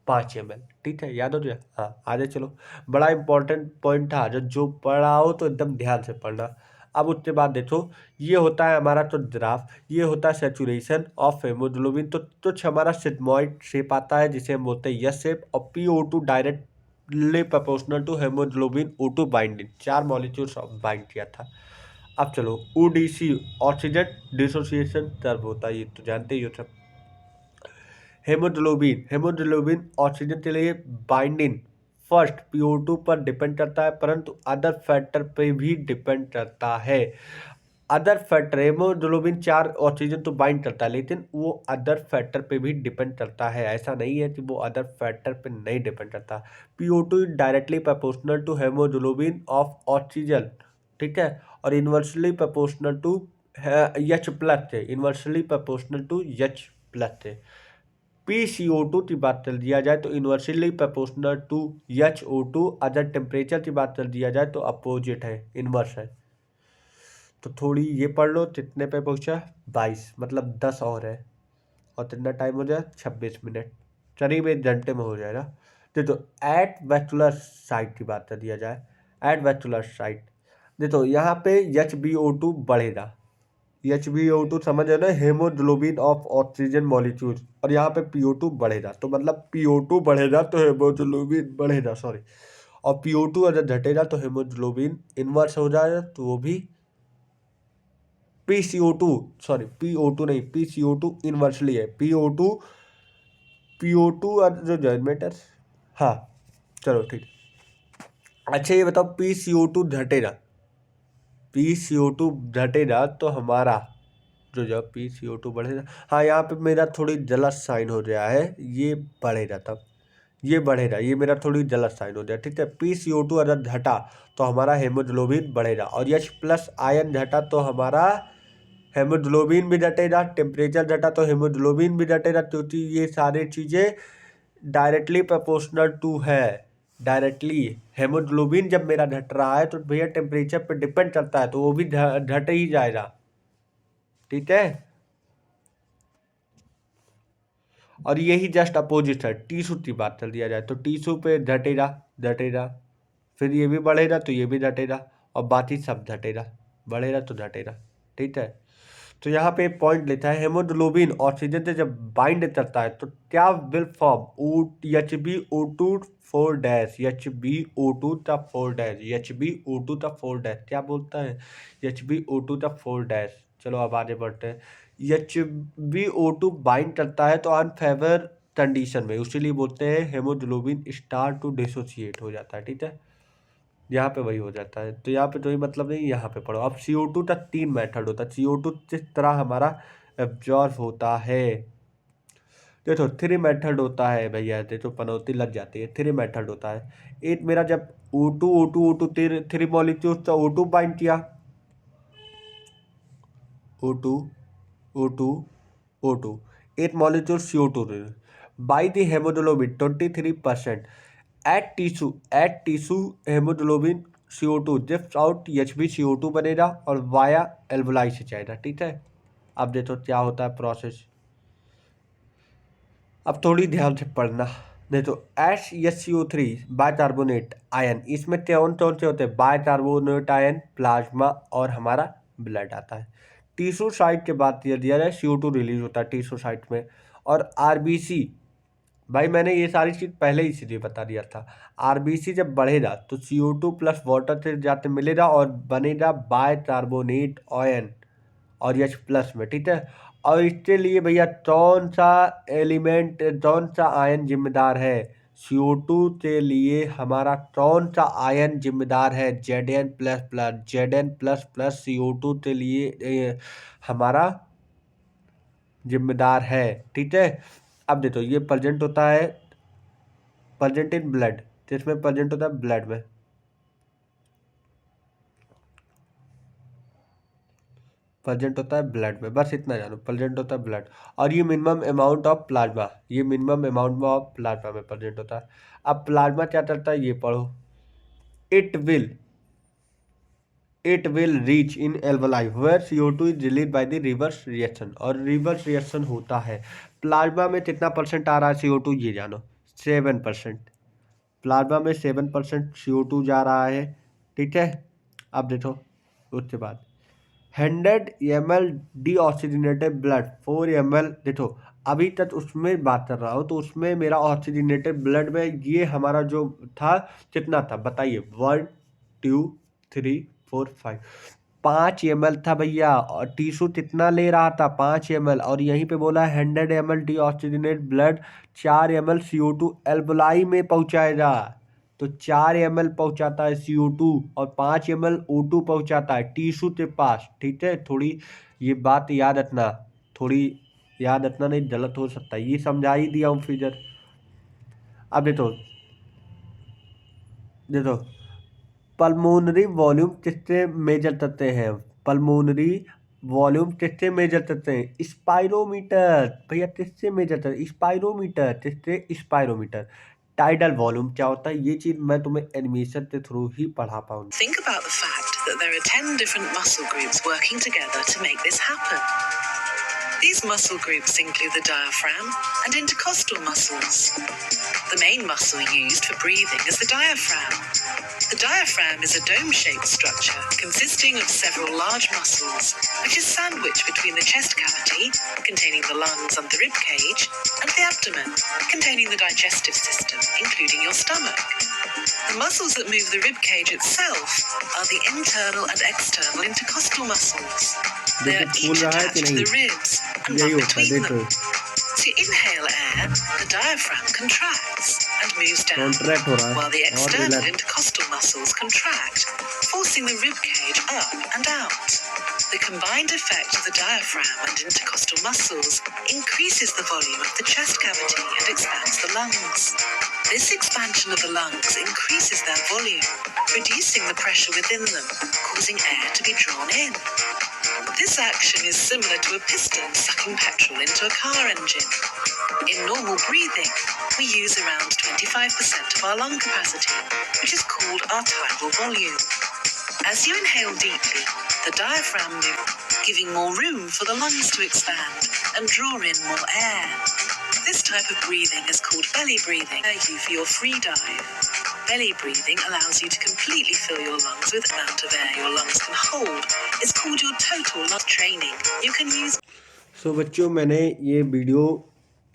5 ml। ठीक है, याद हो गया? हाँ, आगे चलो। बड़ा इंपॉर्टेंट पॉइंट था, जो पढ़ा हो तो एकदम ध्यान से पढ़ना। अब उसके बाद देखो, ये होता है हमारा तो ग्राफ, ये होता है सेचुरेशन ऑफ हेमोग्लोबिन। तो कुछ हमारा सिग्मॉइड शेप आता है जिसे हम बोलते हैं यस शेप, और PO2 directly proportional to haemoglobin O2 binding, 4 molecules bind किया था। अब चलो, ODC ऑक्सीजन डिसोसिएशन कर्व होता है, ये तो जानते ही हो सब। हेमोग्लोबिन ऑक्सीजन के लिए बाइंडिंग फर्स्ट PO2 पर डिपेंड करता है, परंतु अदर फैक्टर पे भी डिपेंड करता है। अदर फैक्टर, हेमोग्लोबिन 4 ऑक्सीजन तो बाइंड करता है, लेकिन वो अदर फैक्टर पे भी डिपेंड करता है। ऐसा नहीं है कि वो अदर फैक्टर पे नहीं डिपेंड करता। PO2 directly proportional to haemoglobin of oxygen, ठीक है, और inversely proportional to H plus है, inversely proportional to H plus है। PCO2 की बात कर दिया जाए तो inversely proportional to HO2, other temperature की बात कर दिया जाए तो अपोजिट है, इन्वर्स है। तो थोड़ी ये पढ़ लो, कितने पे पहुंचा? 22, मतलब 10 और है, और कितना टाइम हो जाए? 26 मिनट, करीब 1 घंटे में हो जाएगा। देखो, एट वैस्कुलर साइट की बात कर दिया जाए, एट वैस्कुलर साइट, देखो यहाँ पे HbO2 बढ़ेगा। HbO2 समझ है ना, हेमोग्लोबिन ऑफ ऑक्सीजन मॉलिक्यूल, और यहाँ पे PO2 बढ़ेगा, तो मतलब PO2 बढ़ेगा तो हेमोग्लोबिन बढ़ेगा, सॉरी। और PO2 अगर घटेगा तो हेमोग्लोबिन इन्वर्स हो जाएगा, तो वो भी PCO2, सॉरी PO2 नहीं, PCO2 इन्वर्सली है। PO2 और जो जनरेटर, हाँ चलो ठीक। अच्छा ये बताओ, PCO2 घटेगा तो हमारा जो जब PCO2 बढ़ेगा, हाँ यहाँ पे मेरा थोड़ी गलत साइन हो गया है, ये बढ़ेगा, तब ये बढ़ेगा, ये मेरा थोड़ी गलत साइन हो गया, ठीक है। PCO2 अगर घटा तो हमारा हेमोग्लोबिन बढ़ेगा, और H प्लस आयन घटा तो हमारा हेमोग्लोबिन भी घटेगा, टेम्परेचर घटा तो हेमोग्लोबिन भी घटेगा, क्योंकि ये सारी चीज़ें डायरेक्टली प्रोपोर्शनल टू है। डायरेक्टली हेमोग्लोबिन जब मेरा घट रहा है तो भैया टेम्परेचर पे डिपेंड करता है, तो वो भी घट ही जाएगा, ठीक है। और यही जस्ट अपोजिट है, टिश्यू की बात कर दिया जाए तो टिश्यू पे घटेगा, फिर ये भी बढ़ेगा तो ये भी घटेगा, और बाकी सब घटेगा, बढ़ेगा तो घटेगा, ठीक है। तो यहाँ पे पॉइंट लेता है, हेमोग्लोबिन ऑक्सीजन से जब बाइंड करता है तो क्या will form HbO2 4 dash, HbO2 का 4 डैश, HbO2 का 4 डैश क्या बोलता है? HbO2 का 4 डैश। चलो अब आगे बढ़ते हैं। HbO2 बाइंड करता है तो अनफेवर कंडीशन में, इसीलिए बोलते हैं हेमोग्लोबिन स्टार्ट टू डिसोसिएट हो जाता है, ठीक है। यहाँ पे वही हो जाता है, तो यहाँ पे कोई मतलब नहीं, यहाँ पे पढ़ो। अब CO2 का 3 मेथड होता है, CO2 किस तरह हमारा एब्जॉर्ब होता है। देखो 3 मेथड होता है भैया, देखो पनौती लग जाती है। 3 मेथड होता है। एक मेरा जब O2 3 मॉलिक्यूल तो O2 बाइंड किया, O2 O2 O2, 8 molecule CO2 by the hemoglobin 23%. At tissue hemoglobin CO2 जिप्स आउट HbCO2 बनेगा और वाया एल्वुलाई से जाएगा, ठीक है। अब देखो क्या होता है प्रोसेस, अब थोड़ी ध्यान से पढ़ना। देखो HCO3 बाइकार्बोनेट आयन, इसमें कौन कौन से होते हैं? बाइकार्बोनेट आयन, प्लाज्मा और हमारा ब्लड आता है। टिश्यू साइट के बात किया जाए, CO2 रिलीज होता है टिश्यू साइट में। और RBC, भाई मैंने ये सारी चीज़ पहले ही इसलिए बता दिया था। RBC जब बढ़ेगा तो CO2 प्लस वाटर से जाते मिलेगा और बनेगा बाइकार्बोनेट आयन और H प्लस में, ठीक है। और इसके लिए भैया कौन सा एलिमेंट, कौन सा आयन जिम्मेदार है? CO2 के लिए हमारा कौन सा आयन जिम्मेदार है? Zn plus plus, Zn plus plus CO2 के लिए हमारा जिम्मेदार है। ठीक है, अब देखो ये प्रेजेंट होता है प्रेजेंट इन ब्लड, जिसमें प्रेजेंट होता है ब्लड में, प्रेजेंट होता है ब्लड में, बस इतना जानो, प्रेजेंट होता है ब्लड। और ये मिनिमम अमाउंट ऑफ प्लाज्मा, ये मिनिमम अमाउंट ऑफ प्लाज्मा में प्रेजेंट होता है। अब प्लाज्मा क्या करता है ये पढ़ो। It will reach in alveoli where CO2 is release by the reverse reaction, और रिवर्स रिएक्शन होता है। प्लाज्मा में कितना परसेंट आ रहा है CO2 ये जानो, 7%। प्लाज्मा में 7% CO2 जा रहा है। ठीक है, अब देखो उसके बाद 100 ml डीऑक्सीजनेटेड ब्लड 4 ml, देखो अभी तक उसमें बात कर रहा हूँ, तो उसमें मेरा ऑक्सीजनेटेड ब्लड में ये हमारा जो था कितना था बताइए? 1 2 3 4 5, 5 ml था भैया। और टीसू कितना ले रहा था? 5 ml। और यहीं पे बोला 100 ml deoxygenated blood 4 ml CO2 alveoli में पहुंचाएगा। तो 4 ml पहुंचाता है CO2 और 5 ml O2 पहुंचाता है टीशू के पास। ठीक है, थोड़ी ये बात याद रखना, थोड़ी याद रखना, नहीं गलत हो सकता है। ये समझा ही दिया हूँ फिगर। अब देखो देखो पल्मोनरी वॉल्यूम किससे मेजर करते हैं? पल्मोनरी वॉल्यूम किससे मेजर करते हैं? स्पाइरोमीटर भैया, किससे मेजर करते हैं? स्पाइरोमीटर, किससे? स्पाइरोमीटर। टाइडल वॉल्यूम क्या होता है ये चीज मैं तुम्हें एनिमेशन के थ्रू ही पढ़ा पाऊंगा। Think about the fact that there are 10 different muscle groups working together to make this happen. These muscle groups include the diaphragm and intercostal muscles. The main muscle used for breathing is the diaphragm. The diaphragm is a dome-shaped structure consisting of several large muscles, which is sandwiched between the chest cavity, containing the lungs and the rib cage, and the abdomen, containing the digestive system, including your stomach. The muscles that move the rib cage itself are the internal and external intercostal muscles. They are each attached to the ribs and run between them. As you inhale air, the diaphragm contracts and moves down, while the external intercostal muscles contract, forcing the rib cage up and out. The combined effect of the diaphragm and intercostal muscles increases the volume of the chest cavity and expands the lungs. This expansion of the lungs increases their volume, reducing the pressure within them, causing air to be drawn in. This action is similar to a piston sucking petrol into a car engine. In normal breathing, we use around 25% of our lung capacity, which is called our tidal volume. As you inhale deeply, the diaphragm moves, giving more room for the lungs to expand and draw in more air. This type of breathing is called belly breathing. You for your free dive. Belly breathing allows you to completely fill your lungs with the amount of air your lungs can hold. It's called your total lung training. You can use. So बच्चों, मैंने ये video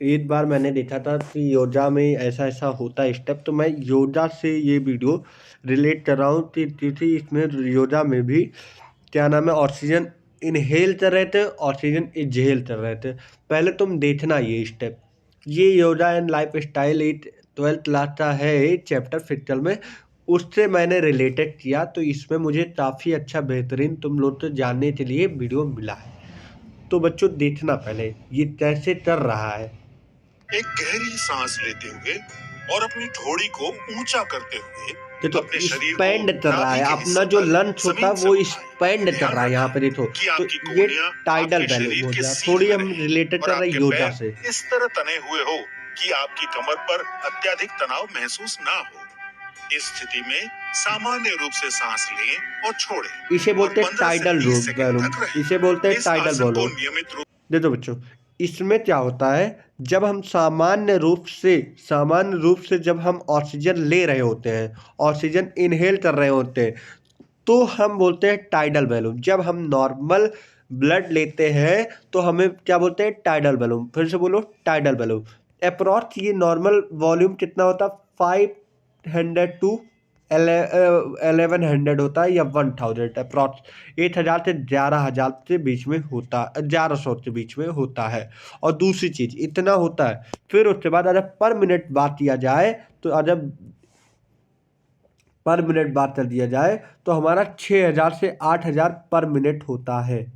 एक बार मैंने देखा था कि योगा में ऐसा ऐसा होता है स्टेप, तो मैं योगा से ये वीडियो रिलेट कर रहा हूँ कि इसमें योगा में भी क्या नाम है ऑक्सीजन इनहेल कर रहे थे, ऑक्सीजन एक्सहेल कर रहे थे। पहले तुम देखना ये स्टेप, ये yoga and life style 12th class का है चैप्टर फिजिकल में, उससे मैंने रिलेटेड किया, तो इसमें मुझे काफ़ी अच्छा बेहतरीन तुम लोग को जानने के लिए वीडियो मिला है। तो बच्चों देखना पहले ये कैसे कर रहा है। एक गहरी सांस लेते हुए और अपनी ठोड़ी को ऊंचा करते हुए देखो स्पैंड कर रहा है, अपना जो लंच होता है वो स्पैंड कर रहा है यहाँ पे देखो। तो ये टाइडल वैल्यू हो गया, थोड़ी हम रिलेटेड कर रहे हैं योगा से। इस तरह तने हुए हो कि आपकी कमर पर अत्यधिक तनाव महसूस ना हो। इस स्थिति में सामान्य रूप से सांस लें और छोड़ें। इसे बोलते हैं टाइडल वॉल्यूम, इसे बोलते हैं टाइडल वॉल्यूम। देखो बच्चों, इसमें क्या होता है, जब हम सामान्य रूप से जब हम ऑक्सीजन ले रहे होते हैं, ऑक्सीजन इनहेल कर रहे होते हैं, तो हम बोलते हैं टाइडल वॉल्यूम। जब हम नॉर्मल ब्लड लेते हैं तो हमें क्या बोलते हैं? Tidal volume. फिर से बोलो, टाइडल वॉल्यूम। अप्रॉक्स ये नॉर्मल वॉल्यूम कितना होता है? 500 to 1100 होता है या 1000 अप्रॉक्स 1000 से 11000 के बीच में होता, 1100 के बीच में होता है। और दूसरी चीज़ इतना होता है। फिर उसके बाद अगर पर मिनट बात किया जाए तो अगर पर मिनट बात कर दिया जाए तो हमारा 6000 से 8000 पर मिनट होता है।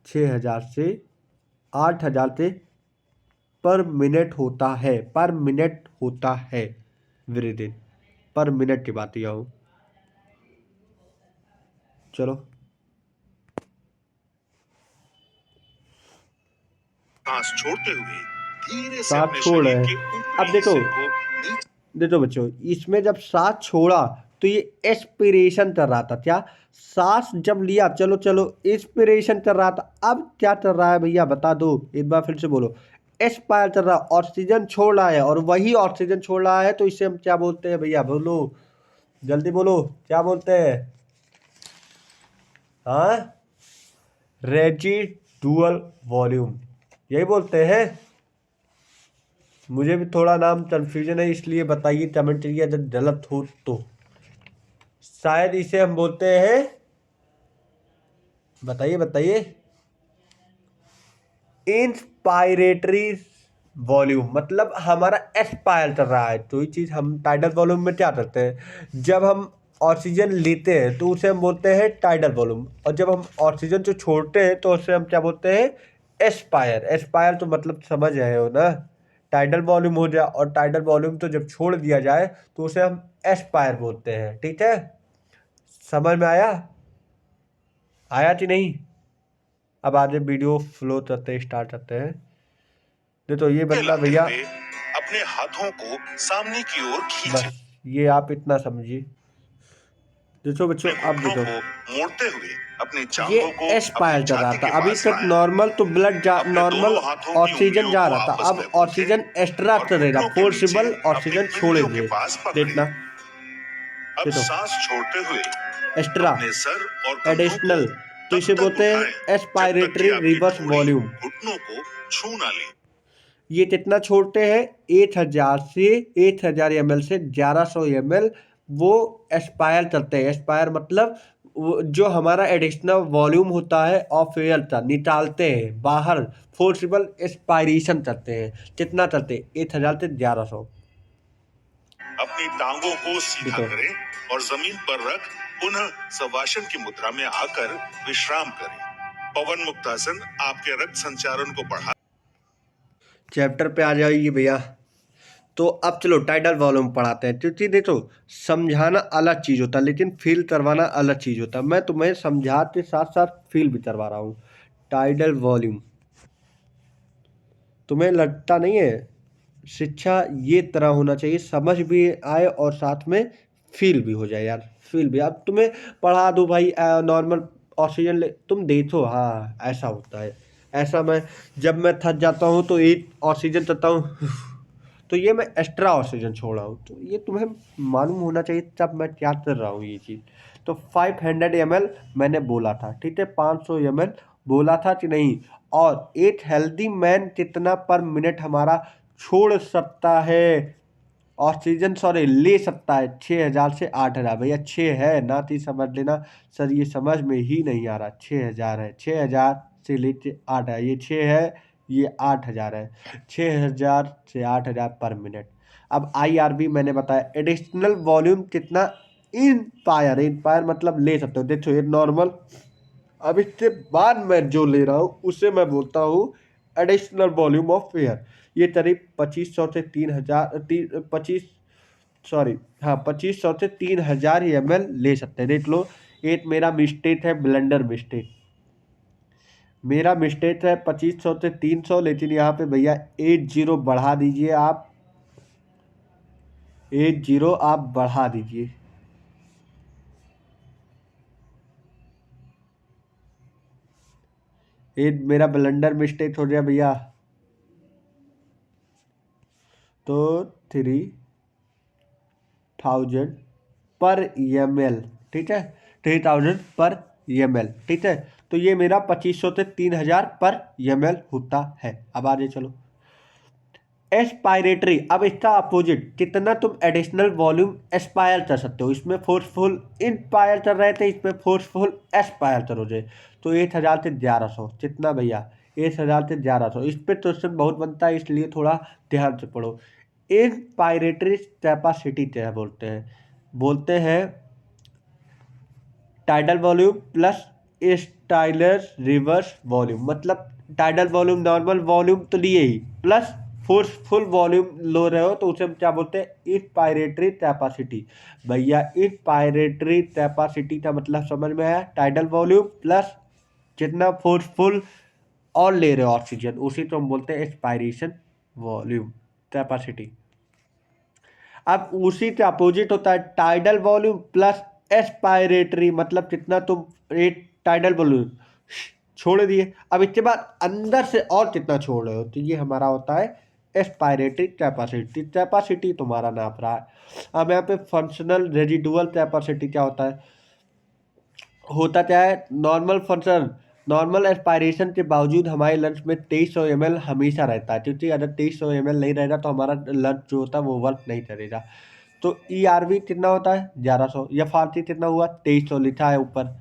6000 से 8000 से पर मिनट होता है, पर मिनट होता है विद इन, पर मिनट की बात किया हूँ। चलो सांस छोड़ते हुए धीरे से सांस अपने छोड़ रहे शरीर हैं। के ऊपरी अब देखो हिस्से को नीचे देखो बच्चों, इसमें जब सांस छोड़ा तो ये एस्पिरेशन कर रहा था। क्या सांस जब लिया, चलो चलो एस्पिरेशन कर रहा था। अब क्या चल रहा है भैया बता दो, एक बार फिर से बोलो। एस्पायर चल रहा है, ऑक्सीजन छोड़ रहा है, और वही ऑक्सीजन छोड़ रहा है तो इसे हम क्या बोलते हैं भैया? बोलो जल्दी बोलो, क्या बोलते हैं? हाँ, रेजिडुअल वॉल्यूम, यही बोलते हैं। मुझे भी थोड़ा नाम कन्फ्यूजन है, इसलिए बताइए कमेंट करिए अगर गलत हो तो। शायद इसे हम बोलते हैं, बताइए बताइए, इंस्पायरेटरी वॉल्यूम। मतलब हमारा एक्सपायर कर रहा है तो ये चीज़ हम टाइडल वॉल्यूम में क्या करते हैं? जब हम ऑक्सीजन लेते हैं तो उसे हम बोलते हैं टाइडल वॉल्यूम, और जब हम ऑक्सीजन जो छोड़ते हैं तो उसे हम क्या बोलते हैं? एस्पायर। एस्पायर तो मतलब समझ रहे हो ना, टाइडल वॉल्यूम हो जाए, और टाइडल वॉल्यूम तो जब छोड़ दिया जाए तो उसे हम एस्पायर बोलते हैं। ठीक है, समझ में आया? आया कि नहीं? अब आगे वीडियो फ्लो करते स्टार्ट करते हैं। देखो ये बंदा लाते भैया, हुए अपने हाथों को सामने की ओर खींचे। बस ये आप इतना समझिए। देखो बच्चों, अपने अब घुटनों देखो को मोड़ते हुए अपने ये जांघों को एस्पायर अपनी कर रहा छाती था। के अभी पास तक लाया। नॉर्मल तो ब्लड अपने नॉर्मल दोनों हाथों की ऑक्सीजन उंगलियों जा को रहा था। आपस अब में बांधे ऑक्सीजन एक्स्ट्रा और चलेगा, घुटनों के फोर्सिबल नीचे अपनी ऑक्सीजन पिंडलियों के छोड़ेंगे। पास पकड़े। देखना, अब देखो सांस छोड़ते हुए एक्स्ट्रा, अपने सर और कंधों को एडिशनल, तो तब इसे तक बोलते उठाएं हैं जब तक कि एस्पायरेटरी आपकी रिवर्स ठोड़ी वॉल्यूम। घुटनों को छू ना ले। ये कितना छोड़ते हैं? 1000 से 1000 ml से 1100 ml वो एस्पायर करते हैं। एस्पायर मतलब जो हमारा एडिशनल वॉल्यूम होता है ऑफ एयर का निकालते हैं बाहर, फोर्सिबल एस्पायरेशन करते हैं। कितना करते हैं? 1000 से 1100। अपनी टांगों को सीधा देखो करें और जमीन पर रख पुनः शवासन की मुद्रा में आकर विश्राम करें। पवन मुक्तासन आपके रक्त संचारण को बढ़ा। चैप्टर पे आ जाइए भैया। तो अब चलो टाइडल वॉल्यूम पढ़ाते हैं, क्योंकि देखो समझाना अलग चीज़ होता है लेकिन फील करवाना अलग चीज़ होता है। मैं तुम्हें समझा के साथ साथ फील भी करवा रहा हूँ। टाइडल वॉल्यूम, तुम्हें लगता नहीं है शिक्षा ये तरह होना चाहिए, समझ भी आए और साथ में फील भी हो जाए यार, फील भी। अब तुम्हें पढ़ा दो भाई नॉर्मल ऑक्सीजन ले, तुम देखो हाँ ऐसा होता है। ऐसा मैं जब मैं थक जाता हूँ तो एक ऑक्सीजन करता हूँ तो ये मैं एक्स्ट्रा ऑक्सीजन छोड़ रहा हूँ। तो ये तुम्हें मालूम होना चाहिए तब मैं क्या कर रहा हूँ ये चीज़। तो 500 ml मैंने बोला था, ठीक है, 500 ml बोला था कि नहीं। और एक हेल्दी मैन कितना पर मिनट हमारा छोड़ सकता है ऑक्सीजन, सॉरी ले सकता है? 6000 से 8000। भैया 6 है ना, थी समझ लेना सर, ये समझ में ही नहीं आ रहा। 6000 है, 6000 से लेके 8 है, ये 6 है, ये 8000 है। 6000 से 8000 पर मिनट। अब IRB मैंने बताया, एडिशनल वॉल्यूम कितना? इंपायर, इंपायर मतलब ले सकते हो। देखो ये नॉर्मल, अब इसके बाद मैं जो ले रहा हूँ उसे मैं बोलता हूँ एडिशनल वॉल्यूम ऑफ एयर। ये करीब 2500 से 3000, 25, सॉरी हाँ 2500 से 3000 ml ले सकते हैं। देख लो, एक मेरा मिस्टेक है, ब्लेंडर मिस्टेक, मेरा मिस्टेक है 2500 से 300, लेकिन यहाँ पे भैया 80 बढ़ा दीजिए आप, 80 आप बढ़ा दीजिए। एक मेरा ब्लेंडर मिस्टेक हो गया भैया, तो 3000 पर ml, ठीक है, 3000 पर ml, ठीक है। तो ये मेरा 2500 से 3000 पर ml होता है। अब आगे चलो, एस्पायरेटरी, अब इसका अपोजिट, कितना तुम एडिशनल वॉल्यूम एस्पायर कर सकते हो। इसमें फोर्सफुल इंस्पायर कर रहे थे, इसमें फोर्सफुल एस्पायर करोगे तो 1000 से 1100, कितना भैया 1000 से 1100। इस पर क्वेश्चन बहुत बनता है, इसलिए थोड़ा ध्यान से पढ़ो। इंस्पायरेटरी कैपेसिटी क्या बोलते हैं tidal volume plus styler reverse volume. मतलब टाइडल वॉल्यूम नॉर्मल वॉल्यूम तो लिए ही, प्लस फोर्सफुल वॉल्यूम लो रहे हो तो उसे हम क्या बोलते हैं इंस्पायरेटरी कैपेसिटी। भैया इंस्पायरेटरी कैपेसिटी का मतलब समझ में आया, टाइडल वॉल्यूम प्लस जितना फोर्सफुल और ले रहे हो ऑक्सीजन, उसी को हम बोलते हैं इंस्पायरेशन वॉल्यूम कैपेसिटी। अब उसी के अपोजिट होता है टाइडल वॉल्यूम प्लस एस्पायरेटरी, मतलब कितना तुम रेट टाइडल वॉल्यूम छोड़ दिए, अब इसके बाद अंदर से और कितना छोड़ रहे हो, तो ये हमारा होता है एस्पायरेटरी कैपेसिटी। कैपेसिटी तुम्हारा नाप रहा है। अब यहाँ पे फंक्शनल रेजिडुअल कैपेसिटी क्या होता है, होता क्या है नॉर्मल फंक्शन, नॉर्मल एस्पायरेशन के बावजूद हमारे लंच में 2300 ml हमेशा रहता है, क्योंकि अगर 2300 ml नहीं रहेगा तो हमारा लंच जो होता है वो वर्क नहीं करेगा। तो ERV कितना होता है 1100, या फारसी कितना हुआ 2300 लिखा है ऊपर।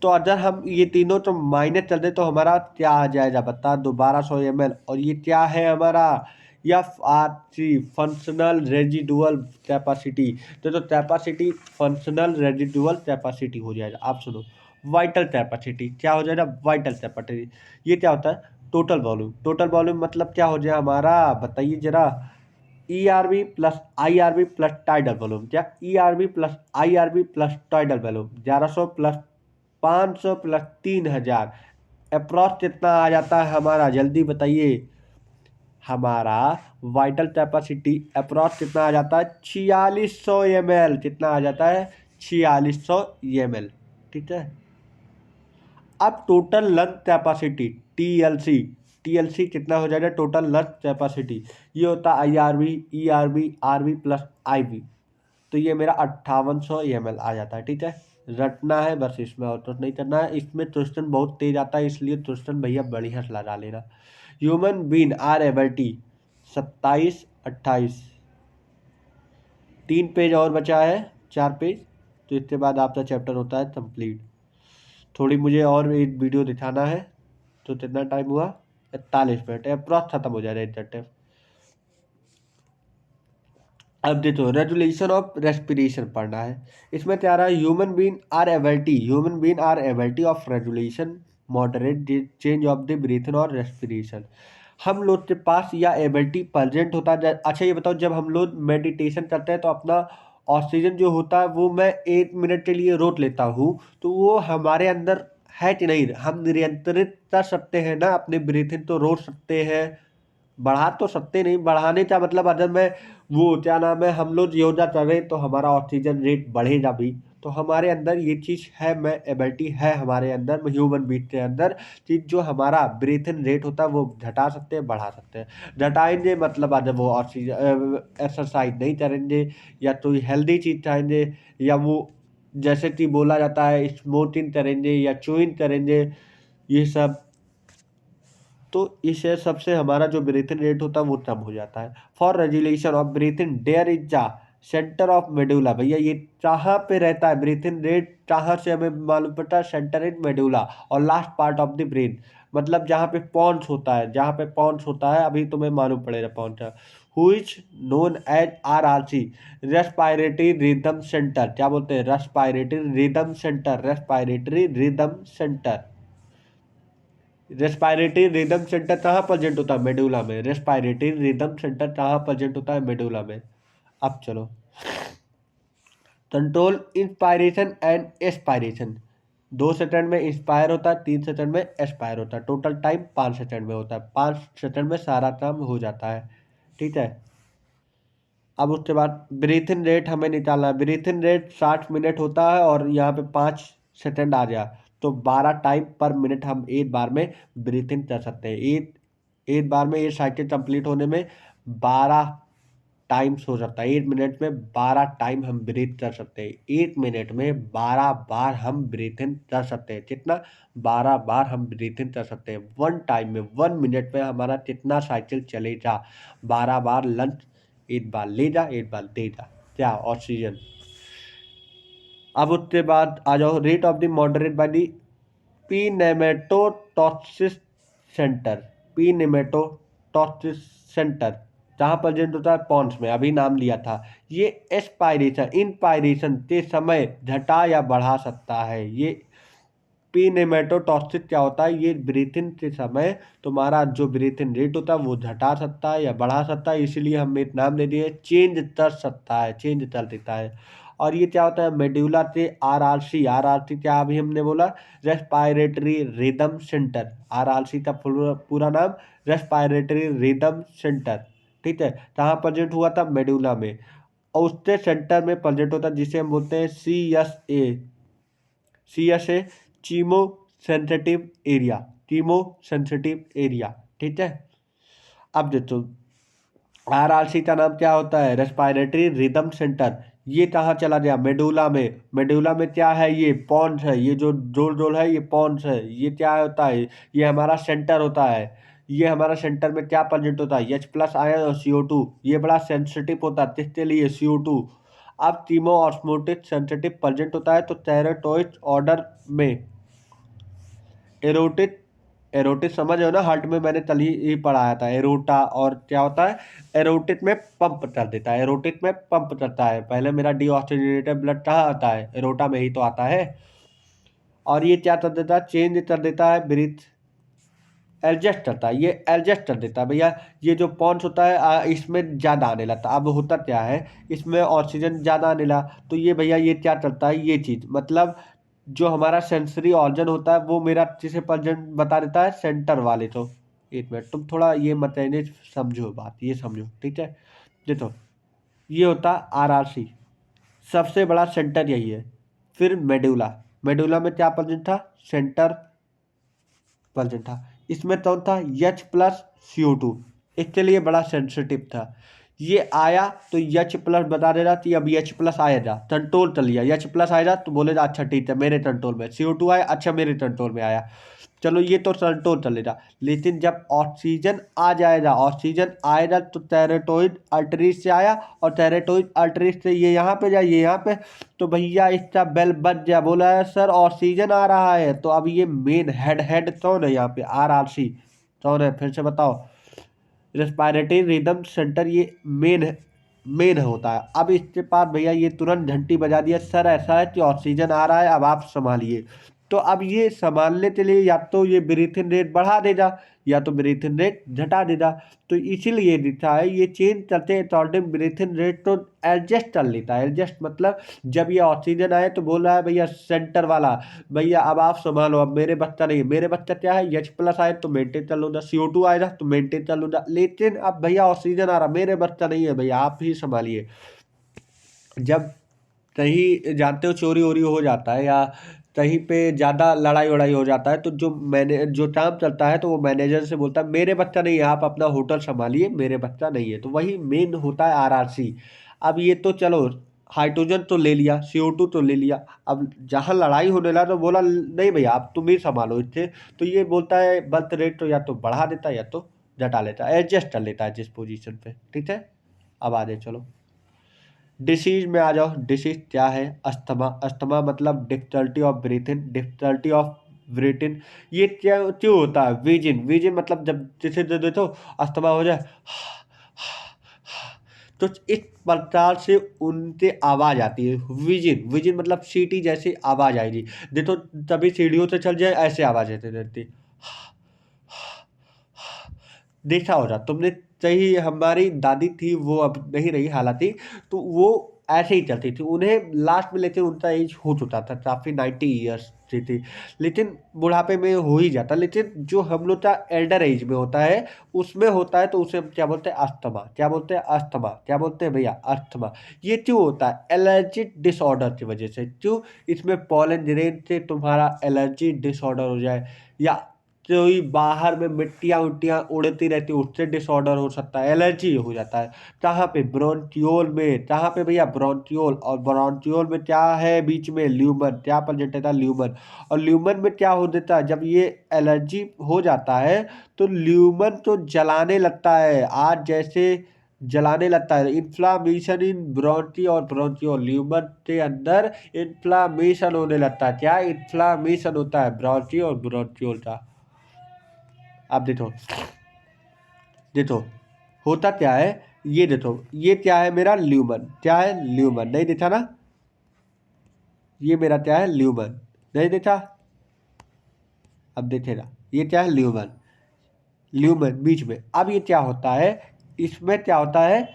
तो अगर हम ये तीनों तो माइनस कर दे तो हमारा क्या आ जाएगा बता दो 1200 ml, और ये क्या है हमारा FRC फंक्शनल रेजिडुअल कैपेसिटी। तो कैपेसिटी फंक्शनल रेजिडुअल कैपेसिटी हो जाएगा। आप सुनो वाइटल कैपेसिटी क्या हो जाएगा, वाइटल कैपेसिटी ये क्या होता है टोटल वॉल्यूम। टोटल वॉल्यूम मतलब क्या हो जाए हमारा, बताइए जरा। ERV plus IRV plus tidal volume, क्या ERV plus IRV plus tidal volume 1100 plus 500 plus 3000 approx कितना आ जाता है हमारा, जल्दी बताइए। हमारा वाइटल कैपेसिटी अप्रॉक्स कितना आ जाता है 4600 ml, कितना आ जाता है 4600 ml, ठीक है। अब टोटल लंग कैपेसिटी TLC कितना हो जाएगा टोटल लंग कैपेसिटी, ये होता है IRV ERV RV plus IV, तो ये मेरा 5800 ml आ जाता है, ठीक है। रटना है बस, इसमें और तो नहीं करना है। इसमें क्वेश्चन बहुत तेज आता है, इसलिए क्वेश्चन भैया बढ़िया से लगा लेना। Human being are ability 27 28, 3 page और बचा है, 4 पेज, तो इसके बाद आपका चैप्टर होता है कंप्लीट। थोड़ी मुझे और एक वीडियो दिखाना है, तो कितना टाइम हुआ 41 मिनट, अप्रॉक्स खत्म हो जाएगा चैप्टर। अब देखो रेगुलेशन ऑफ रेस्पिरेशन पढ़ना है। इसमें क्या रहा है human being are ability of regulation moderate change of the breathing और रेस्पिरेशन। हम लोग के पास या एबिलिटी प्रेजेंट होता है। अच्छा ये बताओ, जब हम लोग मेडिटेशन करते हैं तो अपना ऑक्सीजन जो होता है वो मैं 1 मिनट के लिए रोक लेता हूँ, तो वो हमारे अंदर है कि नहीं, हम नियंत्रित कर सकते हैं ना अपने ब्रीथिंग, तो रोक सकते हैं, बढ़ा तो सकते नहीं। बढ़ाने का मतलब अगर मैं वो क्या नाम है हम लोग योगा कर रहे हैं तो हमारा ऑक्सीजन रेट बढ़ेगा भी, तो हमारे अंदर ये चीज़ है, मैं एबिलिटी है हमारे अंदर ह्यूमन बीट के अंदर कि जो हमारा ब्रीथिंग रेट होता है वो घटा सकते हैं बढ़ा सकते हैं। घटाएंगे मतलब अगर वो ऑक्सीजन एक्सरसाइज नहीं करेंगे या कोई हेल्दी चीज़ खाएंगे, या वो जैसे कि बोला जाता है स्मोकिंग करेंगे या च्यूइंग करेंगे, ये सब, तो इस सबसे हमारा जो ब्रीथिंग रेट होता है वो कम हो जाता है। For regulation of breathing there is जा सेंटर ऑफ मेडुला, भैया ये कहाँ पे रहता है ब्रीथिंग रेट, कहाँ से हमें मालूम पड़ता है, सेंटर इन मेडुला और last part of the brain, मतलब जहाँ पे पॉन्स होता है, जहाँ पे पॉन्स होता है अभी तुम्हें मालूम पड़ेगा पॉन्स है, who is known as RRC respiratory rhythm centre. क्या बोलते हैं respiratory rhythm centre, respiratory rhythm centre. Respiratory rhythm centre कहाँ प्रेजेंट होता है मेडुला में, रेस्पायरेटरी रिदम सेंटर कहाँ प्रेजेंट होता है मेडुला में। अब चलो control inspiration and expiration, 2 second में इंस्पायर होता है, 3 सेकंड में एक्सपायर होता है, टोटल टाइम 5 सेकंड में होता है, 5 सेकंड में सारा काम हो जाता है, ठीक है। अब उसके बाद ब्रीथिंग रेट हमें निकालना है, ब्रीथिंग रेट 60 मिनट होता है और यहाँ पे 5 सेकंड आ गया, तो 12 टाइम पर मिनट हम एक बार में ब्रीथिंग कर सकते हैं। एक बार में ये साइकिल कंप्लीट होने में 12 टाइम्स हो सकता है। 1 मिनट में 12 टाइम हम ब्रीथ कर सकते हैं। 1 मिनट में 12 बार हम ब्रीथ इन कर सकते हैं। कितना? 12 बार हम ब्रीथ इन कर सकते हैं। 1 टाइम में 1 मिनट में हमारा कितना साइकिल चलेगा? 12 बार लंच, 1 बार ले जा, 1 बार दे जा। क्या? ऑक्सीजन। अब उसके बाद आ जाओ, rate of the moderate by the P pneumotaxic centre. P pneumotaxic centre जहाँ प्रेजेंट होता है पॉन्स में, अभी नाम लिया था। ये एस्पायरेशन इनपायरेशन के समय घटा या बढ़ा सकता है। ये पी नेमेटोटॉक्सिस क्या होता है? ये ब्रीथिंग के समय तुम्हारा जो ब्रीथिंग रेट होता है वो घटा सकता है या बढ़ा सकता है, इसीलिए हम एक नाम दे दिए चेंज कर सकता है, चेंज कर देता है। और ये क्या होता है? मेडुला से आरआरसी। आरआरसी क्या अभी हमने बोला? Respiratory rhythm centre. आरआरसी का पूरा नाम रेस्पायरेटरी रिदम सेंटर, ठीक है। कहाँ प्रेजेंट हुआ था? मेडुला में। और उसके सेंटर में प्रेजेंट होता है जिसे हम बोलते हैं CSA, chemo sensitive area. Chemo sensitive area, ठीक है। अब देखो, आरआरसी का नाम क्या होता है? Respiratory rhythm centre. ये कहाँ चला गया? मेडुला में। मेडुला में क्या है? ये पॉन्स है। ये जो जोल जोल है ये पॉन्स है। ये क्या होता है? ये हमारा सेंटर होता है। ये हमारा सेंटर में क्या प्रेजेंट होता है? H+ आयन और CO2। ये बड़ा सेंसिटिव होता है, किसके लिए? CO2। अब कीमो ऑस्मोटिक सेंसिटिव प्रेजेंट होता है तो थैलेटोइड ऑर्डर में एरोटिक। एरोटिक समझ हो ना? हार्ट में मैंने कल ही पढ़ाया था एरोटा। और क्या होता है? एरोटिक में पंप कर देता है। एरोटिक में पंप करता है। पहले मेरा डीऑक्सीजनेटेड ब्लड कहाँ आता है? एरोटा में ही तो आता है। और ये क्या कर देता है? चेंज कर देता है ब्रीथ, एडजस्ट करता है। ये एडजस्ट कर देता है भैया। ये जो पॉन्स होता है इसमें ज़्यादा आने लगता है। अब होता क्या है? इसमें ऑक्सीजन ज़्यादा आने लगा तो ये भैया ये क्या करता है? ये चीज़ मतलब जो हमारा सेंसरी ऑर्गन होता है वो मेरा जिसे प्रेजेंट बता देता है सेंटर वाले। तो 1 मिनट तुम थोड़ा ये मत रहने, समझो बात, ये समझो, ठीक है। देखो, ये होता आरआरसी, सबसे बड़ा सेंटर यही है। फिर मेडुला। मेडुला में क्या प्रेजेंट था? सेंटर प्रेजेंट था। इसमें कौन था? H+CO2। इसके लिए बड़ा सेंसिटिव था। ये आया तो H+ बता दे रहा कि अब H+ आएगा, कंट्रोल कर लिया। H+ आएगा तो बोलेगा अच्छा ठीक है मेरे कंट्रोल में। CO2 आया, अच्छा मेरे कंट्रोल में आया, चलो ये तो कंट्रोल कर लेगा। लेकिन जब ऑक्सीजन आ जाएगा, ऑक्सीजन आएगा तो थैलेटोइड आर्टरीज से आया और थैलेटोइड आर्टरीज से ये यहाँ पे जाए, ये यहाँ पे, तो भैया इसका बेल बज गया। बोला है सर ऑक्सीजन आ रहा है। तो अब ये मेन हेड कौन है यहाँ पे? आरआरसी कौन है? फिर से बताओ। रेस्पायरेटरी रिदम सेंटर ये मेन होता है। अब इसके बाद भैया ये तुरंत घंटी बजा दिया, सर ऐसा है कि ऑक्सीजन आ रहा है, अब आप संभालिए। तो अब ये संभालने के लिए या तो ये ब्रीथिंग रेट बढ़ा देगा या तो ब्रीथिंग रेट घटा देगा। तो इसीलिए दिखा है ये चेंज करते अकॉर्डिंग ब्रीथिंग रेट तो एडजस्ट कर लेता है। एडजस्ट मतलब जब ये ऑक्सीजन आए तो बोल रहा है भैया सेंटर वाला, भैया अब आप संभालो, अब मेरे बच्चा नहीं है। मेरे बच्चा क्या है? H+ आए तो मेंटेन कर लूँगा, CO2 आएगा तो मेंटेन कर लूँगा। लेकिन अब भैया ऑक्सीजन आ रहा, मेरे बच्चा नहीं है, भैया आप ही संभालिए। जब कहीं जानते हो चोरी वोरी हो जाता है या कहीं पे ज़्यादा लड़ाई वड़ाई हो जाता है तो जो काम चलता है तो वो मैनेजर से बोलता है मेरे बच्चा नहीं है, आप अपना होटल संभालिए, मेरे बच्चा नहीं है। तो वही मेन होता है आरआरसी। अब ये तो चलो हाइड्रोजन तो ले लिया, CO2 तो ले लिया, अब जहाँ लड़ाई होने लगा तो बोला नहीं भैया आप तुम ही संभालो इससे। तो ये बोलता है बर्थ रेट तो या तो बढ़ा देता है या तो घटा लेता है, एडजस्ट कर लेता है जिस पोजीशन पे, ठीक है। अब आगे चलो, डिसीज में आ जाओ। डिसीज क्या है? अस्थमा। अस्थमा मतलब difficulty of breathing, difficulty of breathing. ये क्या क्यों होता है? वीजिंग। वीजिंग मतलब जब जैसे देखो अस्थमा हो जाए तो इस प्रकार से उनसे आवाज़ आती है। वीजिंग। वीजिंग मतलब सीटी जैसी आवाज़ आएगी। देखो तभी सीढ़ियों से चल जाए ऐसे आवाज़ आती रहती। देखा होगा तुमने, सही। हमारी दादी थी वो अब नहीं रही हालांकि, तो वो ऐसे ही चलती थी। उन्हें लास्ट में लेते उनका एज हो चुका था, काफ़ी 90 ईयर्स की थी, लेकिन बुढ़ापे में हो ही जाता। लेकिन जो हम लोग का एल्डर एज में होता है उसमें होता है तो उसे हम क्या बोलते हैं? अस्थमा। क्या बोलते हैं? अस्थमा। क्या बोलते हैं भैया? अस्थमा। ये क्यों होता है? एलर्जिक डिसऑर्डर की वजह से। क्यों? इसमें पॉलन ग्रेन से तुम्हारा एलर्जी डिसऑर्डर हो जाए या कोई बाहर में मिट्टियाँ उट्टियाँ उड़ती रहती, उससे डिसऑर्डर हो सकता है, एलर्जी हो जाता है। कहाँ पे? ब्रोंचियोल में। कहाँ पे भैया? ब्रोंचियोल। और ब्रोंचियोल में क्या है बीच में? ल्यूमन। क्या प्रेजेंट रहता है? ल्यूमन। और ल्यूमन में क्या हो देता है? जब ये एलर्जी हो जाता है तो ल्यूमन तो जलाने लगता है, आज जैसे जलाने लगता है। इन्फ्लामेशन इन ब्रोंची और ब्रोंचियोल, ल्यूमन के अंदर इन्फ्लामेशन होने लगता है। क्या इन्फ्लामेशन होता है? ब्रोंची और ब्रोंचियोल का। अब देखो देखो होता क्या है, ये देखो, ये क्या है मेरा? ल्यूमन। क्या है? ल्यूमन। नहीं देखा ना? ये मेरा क्या है? ल्यूमन। नहीं देखा? अब देखेगा, ये क्या है? ल्यूमन। ल्यूमन बीच में। अब ये क्या होता है, इसमें क्या होता है,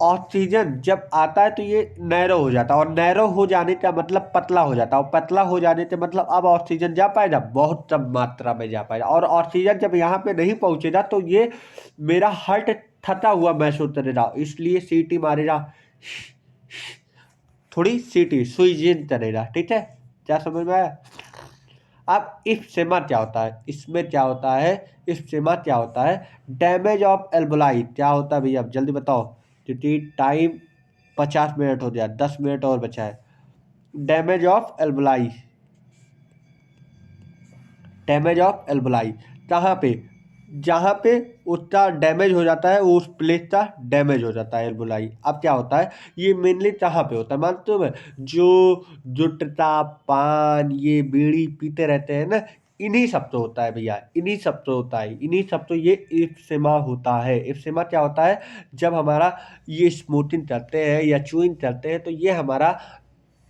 ऑक्सीजन जब आता है तो ये नैरो हो जाता है, और नैरो हो जाने का मतलब पतला हो जाता है, और पतला हो जाने का मतलब अब ऑक्सीजन जा पाएगा, बहुत कम मात्रा में जा पाएगा। और ऑक्सीजन जब यहाँ पे नहीं पहुंचेगा तो ये मेरा हार्ट थका हुआ महसूस करेगा, इसलिए सीटी मारेगा, थोड़ी सीटी सुईजीन करेगा। ठीक है, क्या समझ में आया? अब इफ्सेमा क्या होता है? इसमें क्या होता है? इफ्सेमा क्या होता है? डैमेज ऑफ एल्बोलाई। क्या होता है भैया? अब जल्दी बताओ, क्योंकि टाइम 50 मिनट हो गया, 10 मिनट और बचा है। डैमेज ऑफ एल्बोलाई। डैमेज ऑफ एल्बोलाई कहाँ पे? जहाँ पे उसका डैमेज हो जाता है, उस प्लेस का डैमेज हो जाता है एल्बोलाई। अब क्या होता है, ये मेनली कहाँ पे होता है मानते हो? मैं जो जुटता पान, ये बीड़ी पीते रहते हैं ना, इन्हीं सब तो होता है भैया, इन्हीं सब तो होता है, इन्हीं सब तो ये इफ्सेमा होता है। इफ्सेमा क्या होता है? जब हमारा ये स्मोकिंग करते हैं या च्यूइंग करते हैं तो ये हमारा,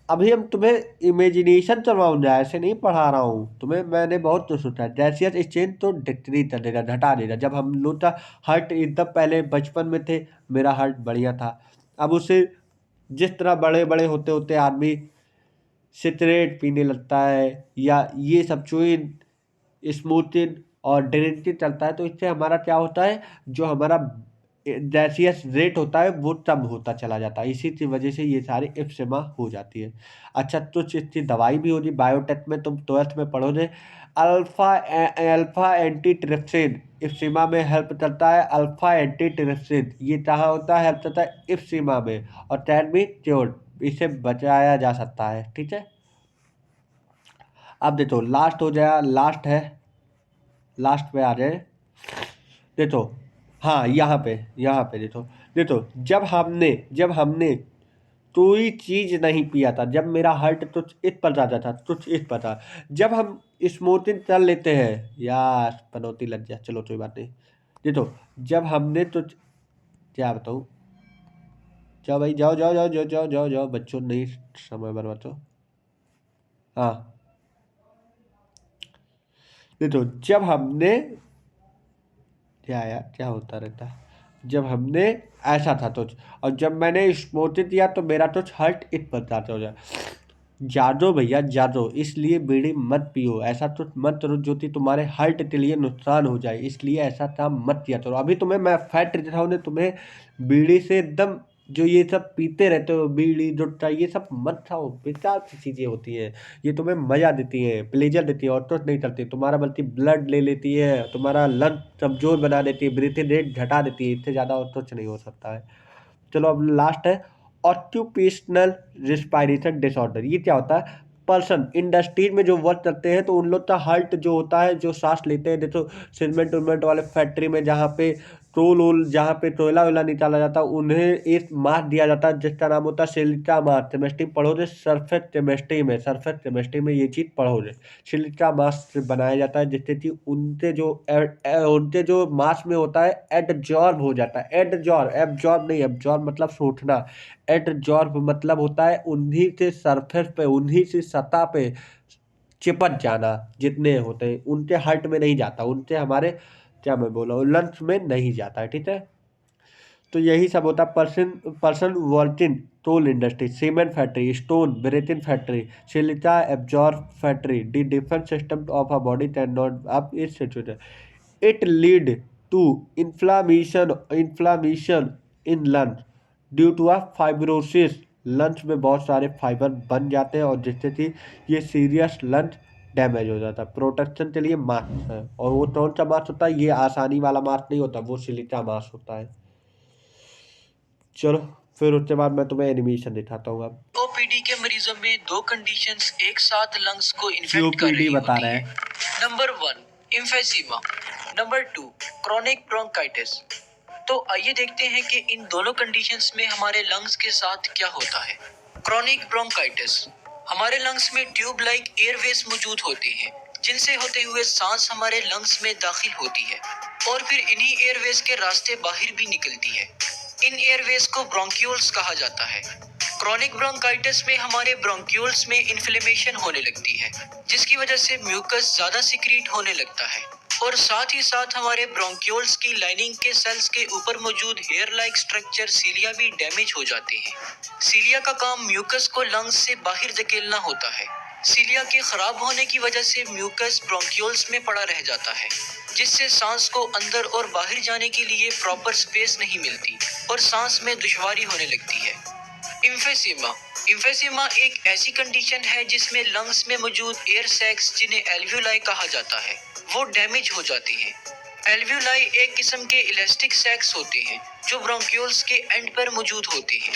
अभी हम तुम्हें इमेजिनेशन करवाऊंगा, ऐसे नहीं पढ़ा रहा हूँ तुम्हें, मैंने बहुत तो सोचा। गैसियस एक्सचेंज तो डिक्रीज कर देगा, घटा देगा। जब हम लोग का हार्ट एकदम पहले बचपन में थे, मेरा हार्ट बढ़िया था, अब उसे जिस तरह बड़े बड़े होते होते आदमी सिगरेट पीने लगता है या ये सब चुइन स्मूथिंग और ड्रिंकिंग चलता है, तो इससे हमारा क्या होता है, जो हमारा गैसियस रेट होता है वो कम होता चला जाता है, इसी की वजह से ये सारी एप्सेमा हो जाती है। अच्छा, तो इसकी दवाई भी होगी, बायोटेक में तुम 12th में पढ़ोगे। अल्फा एंटीट्रिप्सिन इप्सिमा में हेल्प करता है। अल्फा एंटीट्रिप्सिन ये कहाँ होता है? हेल्प करता है इप्सिमा में, और कैन बी क्योर्ड, इसे बचाया जा सकता है। ठीक है, अब देखो लास्ट हो जाए, लास्ट है, लास्ट पे आ जाए। देखो, हाँ यहाँ पे देखो, देखो जब हमने कोई चीज नहीं पिया था, जब मेरा हार्ट कुछ इस पर जाता था, कुछ इस पर था, जब हम स्मोकिंग कर लेते हैं, यार पनौती लग गया, चलो कोई बात नहीं। देखो, जब हमने तो क्या बताऊँ, जाओ भाई, जाओ जाओ जाओ जाओ जाओ जाओ जाओ, बच्चों नहीं समय बर्बाद हो। हाँ देखो, जब हमने, क्या यार क्या होता रहता है, जब हमने ऐसा था तो, और जब मैंने स्मोकिंग किया तो मेरा तो हार्ट इत पर जाता हो जाए। जादो भैया जादो, इसलिए बीड़ी मत पियो, ऐसा तो मत करो जो कि तुम्हारे हार्ट के लिए नुकसान हो जाए, इसलिए ऐसा काम मत किया करो। अभी तुम्हें मैं फैक्ट देता हूँ, तुम्हें बीड़ी से एकदम, जो ये सब पीते रहते हो बीड़ी जुट्टा, ये सब मत खाओ, बेकार सी चीज़ें होती हैं। ये तुम्हें मज़ा देती है, प्लेजर देती है, और तो नहीं करती, तुम्हारा बल्कि ब्लड ले लेती है, तुम्हारा लंग कमजोर बना देती है, ब्रीथिंग रेट घटा देती है, इससे ज़्यादा और कुछ नहीं हो सकता है। चलो अब लास्ट है, ऑक्यूपेशनल रिस्पायरेशन डिसऑर्डर। ये क्या होता है? पर्सन इंडस्ट्रीज में जो वर्क करते हैं तो उन लोग का हार्ट जो होता है, जो सांस लेते हैं, देखो सीमेंट उमेंट वाले फैक्ट्री में जहाँ पे टोल ओल, जहाँ पे कोयला वोला निकाला जाता है, उन्हें एक मास दिया जाता है जिसका नाम होता है सिलिका मास। केमिस्ट्री पढ़ोगे, सरफेस केमिस्ट्री में ये चीज़ पढ़ोगे। सिलिका मास से बनाया जाता है, जिससे कि उनके जो मास में होता है एडजॉर्ब हो जाता है। एब्जॉर्ब नहीं, एब्जॉर्ब मतलब सोखना, एडजॉर्ब मतलब होता है उन्हीं से सरफेस पे, उन्हीं से सतह पे चिपक जाना, जितने होते हैं उनके हार्ट में नहीं जाता, उनके हमारे, क्या मैं बोला, लंग्स में नहीं जाता है। ठीक है, तो यही सब होता है। Person working toll industry, cement factory, stone breaking factory, silica absorb factory, the defence system of a body can not up इस situation, it lead to inflammation in lungs due to a fibrosis. Lungs में बहुत सारे fibre बन जाते हैं और जिससे कि ये सीरियस लंग्स डैमेज हो जाता है। प्रोटेक्शन के लिए मास्क है, और वो कौन सा मास्क होता है, ये आसानी वाला मास्क नहीं होता, वो सिलिका मास्क होता है। चलो फिर उसके बाद मैं तुम्हें एनिमेशन दिखाता हूँ। अब सीओपीडी के मरीजों में दो कंडीशंस एक साथ लंग्स को इन्फेक्ट कर सीओपीडी रही बता होती रहे है। हैं। Number 1 emphysema, number 2 chronic bronchitis. तो आइए देखते हैं कि इन दोनों कंडीशंस में हमारे लंग्स के साथ क्या होता है। क्रोनिक ब्रोंकाइटिस, हमारे लंग्स में ट्यूब लाइक एयरवेज मौजूद होते हैं, जिनसे होते हुए सांस हमारे लंग्स में दाखिल होती है और फिर इन्हीं एयरवेज के रास्ते बाहर भी निकलती है। इन एयरवेज को ब्रोंक्यूल्स कहा जाता है। क्रोनिक ब्रोंकाइटिस में हमारे ब्रोंक्यूल्स में इन्फ्लेमेशन होने लगती है, जिसकी वजह से म्यूकस ज्यादा सिक्रीट होने लगता है और साथ ही साथ हमारे ब्रोंक्यूल्स की लाइनिंग के सेल्स के ऊपर मौजूद हेयर लाइक स्ट्रक्चर सीलिया भी डैमेज हो जाते हैं। सीलिया का काम म्यूकस को लंग्स से बाहर धकेलना होता है। सीलिया के खराब होने की वजह से म्यूकस ब्रोंक्यूल्स में पड़ा रह जाता है, जिससे सांस को अंदर और बाहर जाने के लिए प्रॉपर स्पेस नहीं मिलती और सांस में दुश्वारी होने लगती है। इम्फेसीमा, इम्फेसीमा एक ऐसी कंडीशन है जिसमें लंग्स में मौजूद एयर सैक्स, जिन्हें एल्वियोलाई कहा जाता है, वो डैमेज हो जाती हैं। एल्वियोलाई एक किस्म के इलास्टिक सैक्स होते हैं जो ब्रोंक्यूल्स के एंड पर मौजूद होते हैं।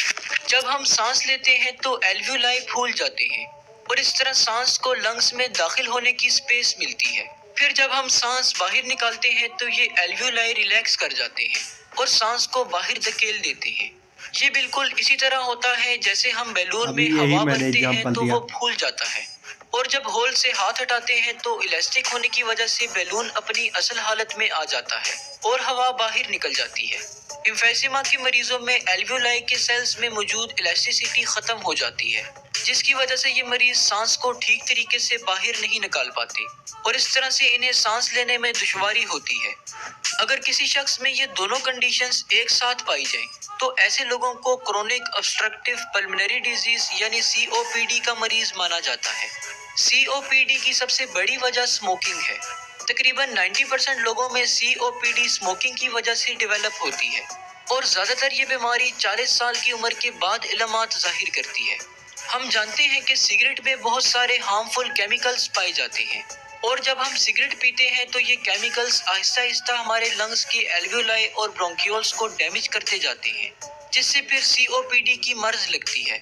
जब हम सांस लेते हैं तो एल्वियोलाई फूल जाते हैं और इस तरह सांस को लंग्स में दाखिल होने की स्पेस मिलती है। फिर जब हम सांस बाहर निकालते हैं तो ये एल्वियोलाई रिलैक्स कर जाते हैं और सांस को बाहर धकेल देते हैं। ये बिल्कुल इसी तरह होता है जैसे हम बैलून अभी में यही हवा मैंने भरते हैं एग्जांपल तो दिया। वो फूल जाता है और जब होल से हाथ हटाते हैं तो इलास्टिक होने की वजह से बैलून अपनी असल हालत में आ जाता है और हवा बाहर निकल जाती है। इम्फेसीमा के मरीजों में एल्वियोलाई के सेल्स में मौजूद इलास्टिसिटी खत्म हो जाती है, जिसकी वजह से ये मरीज सांस को ठीक तरीके से बाहर नहीं निकाल पाते और इस तरह से इन्हें सांस लेने में दुश्वारी होती है। अगर किसी शख्स में ये दोनों कंडीशंस एक साथ पाई जाएं, तो ऐसे लोगों को क्रोनिक ऑब्स्ट्रक्टिव पल्मोनरी डिजीज यानी सीओपीडी का मरीज माना जाता है। सीओपीडी की सबसे बड़ी वजह स्मोकिंग है। तकरीबन 90% लोगों में सीओपीडी स्मोकिंग की वजह से डेवलप होती है और ज्यादातर ये बीमारी 40 साल की उम्र के बाद इलामात जाहिर करती है। हम जानते हैं कि सिगरेट में बहुत सारे हार्मफुल केमिकल्स पाए जाते हैं और जब हम सिगरेट पीते हैं तो ये केमिकल्स आहिस्ता आहिस्ता हमारे लंग्स के एल्वियोलाई और ब्रोंक्यूल्स को डैमेज करते जाते हैं, जिससे फिर सीओपीडी की मर्ज लगती है।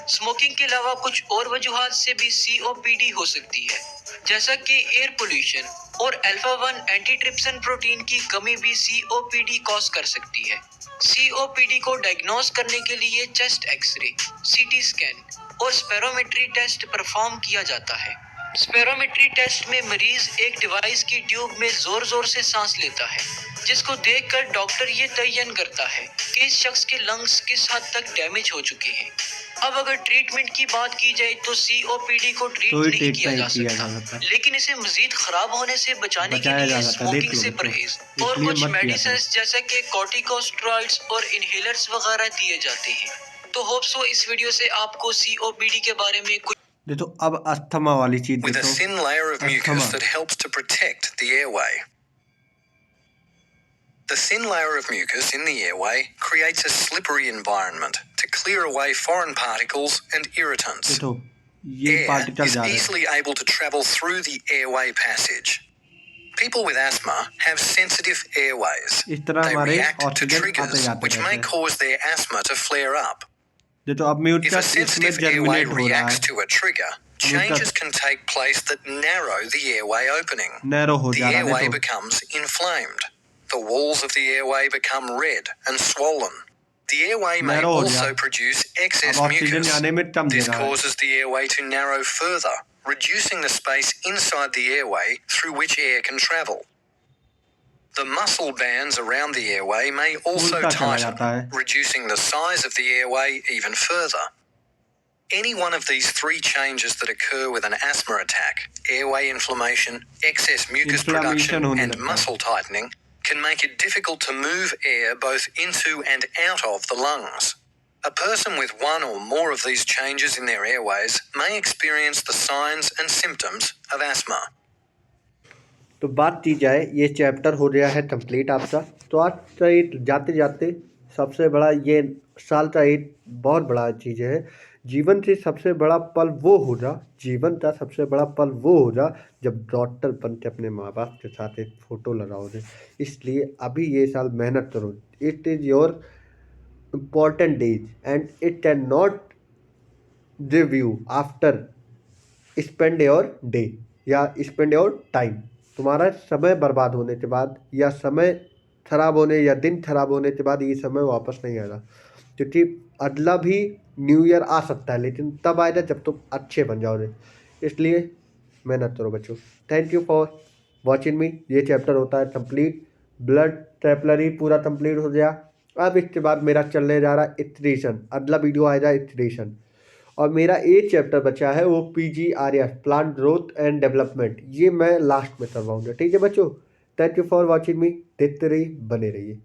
स्मोकिंग के अलावा कुछ और वजूहात से भी सीओपीडी हो सकती है, जैसा कि एयर पोल्यूशन और अल्फा-1 एंटीट्रिप्सिन प्रोटीन की कमी भी सीओपीडी कॉज कर सकती है। सीओपीडी को डायग्नोज करने के लिए चेस्ट एक्सरे, सीटी स्कैन और स्पेरोमेट्री टेस्ट परफॉर्म किया जाता है। स्पेरोमेट्री टेस्ट में मरीज एक डिवाइस की ट्यूब में जोर जोर से सांस लेता है, जिसको देखकर डॉक्टर ये तयन करता है कि इस शख्स के लंग्स किस हद तक डैमेज हो चुके हैं। अब अगर ट्रीटमेंट की बात की जाए तो सीओपीडी को ट्रीट नहीं किया जा सकता, लेकिन इसे मजीद खराब होने से बचाने के लिए स्मोकिंग से परहेज और कुछ मेडिसिन जैसे कि कॉर्टिकोस्टेरॉइड्स और इनहेलर्स वगैरह दिए जाते हैं। तो होप सो इस वीडियो से आपको सीओपीडी के बारे में कुछ देखो। अब अस्थमा वाली चीज with a देखो। thin layer of mucus asthma that helps to protect the airway. The thin layer of mucus in the airway creates a slippery environment to clear away foreign particles and irritants. देखो ये Air particle is जा रहे हैं। easily able to travel through the airway passage. People with asthma have sensitive airways. इस तरह They हमारे react to oxygen आते triggers जाते which रहते may हैं। cause their asthma to flare up. देखो अब If a म्यूकस इसमें sensitive airway जर्मिनेट हो रहा reacts है, to a trigger, changes can take place that narrow the airway opening. Narrow हो The जा रहा airway है। देखो becomes inflamed. The walls of the airway become red and swollen. The airway may narrow हो also गया। produce अब excess oxygen mucus. जाने में कम This जगह है। causes the airway to narrow further, reducing the space inside the airway through which air can travel. The muscle bands around the airway may also उल्टा चला जाता tighten, है। reducing the size of the airway even further. Any one of these three changes that occur with an asthma attack, airway inflammation, excess mucus Inflammation production, होने and लगता है। muscle tightening, can make it difficult to move air both into and out of the lungs. A person with one or more of these changes in their airways may experience the signs and symptoms of asthma. तो बात की जाए, ये chapter हो गया है complete आपका। तो आज का जाते जाते सबसे बड़ा ये साल का एक बहुत बड़ा चीज़ है, जीवन से सबसे बड़ा पल वो हो जा जीवन का सबसे बड़ा पल वो हो जा जब डॉक्टर बन के अपने माँ बाप के साथ एक फ़ोटो लगाओ दे। इसलिए अभी ये साल मेहनत करो। It is your important days and it can not give you after spend your day या स्पेंड योर टाइम। तुम्हारा समय बर्बाद होने के बाद या समय खराब होने या दिन खराब होने के बाद ये समय वापस नहीं आएगा, क्योंकि अगला भी न्यू ईयर आ सकता है, लेकिन तब आएगा जब तुम अच्छे बन जाओगे। इसलिए मेहनत करो बच्चों। थैंक यू फॉर वॉचिंग मी। ये चैप्टर होता है कंप्लीट। ब्लड कैपिलरी पूरा कंप्लीट हो गया। अब इसके बाद मेरा चलने जा रहा है इटरेशन। अगला वीडियो आएगा इटरेशन। और मेरा एक चैप्टर बचा है वो PGRS plant growth and development. ये मैं लास्ट में करवाऊंगा। ठीक है बच्चों, थैंक यू फॉर वॉचिंग मी। देखते रहिए, बने रहिए।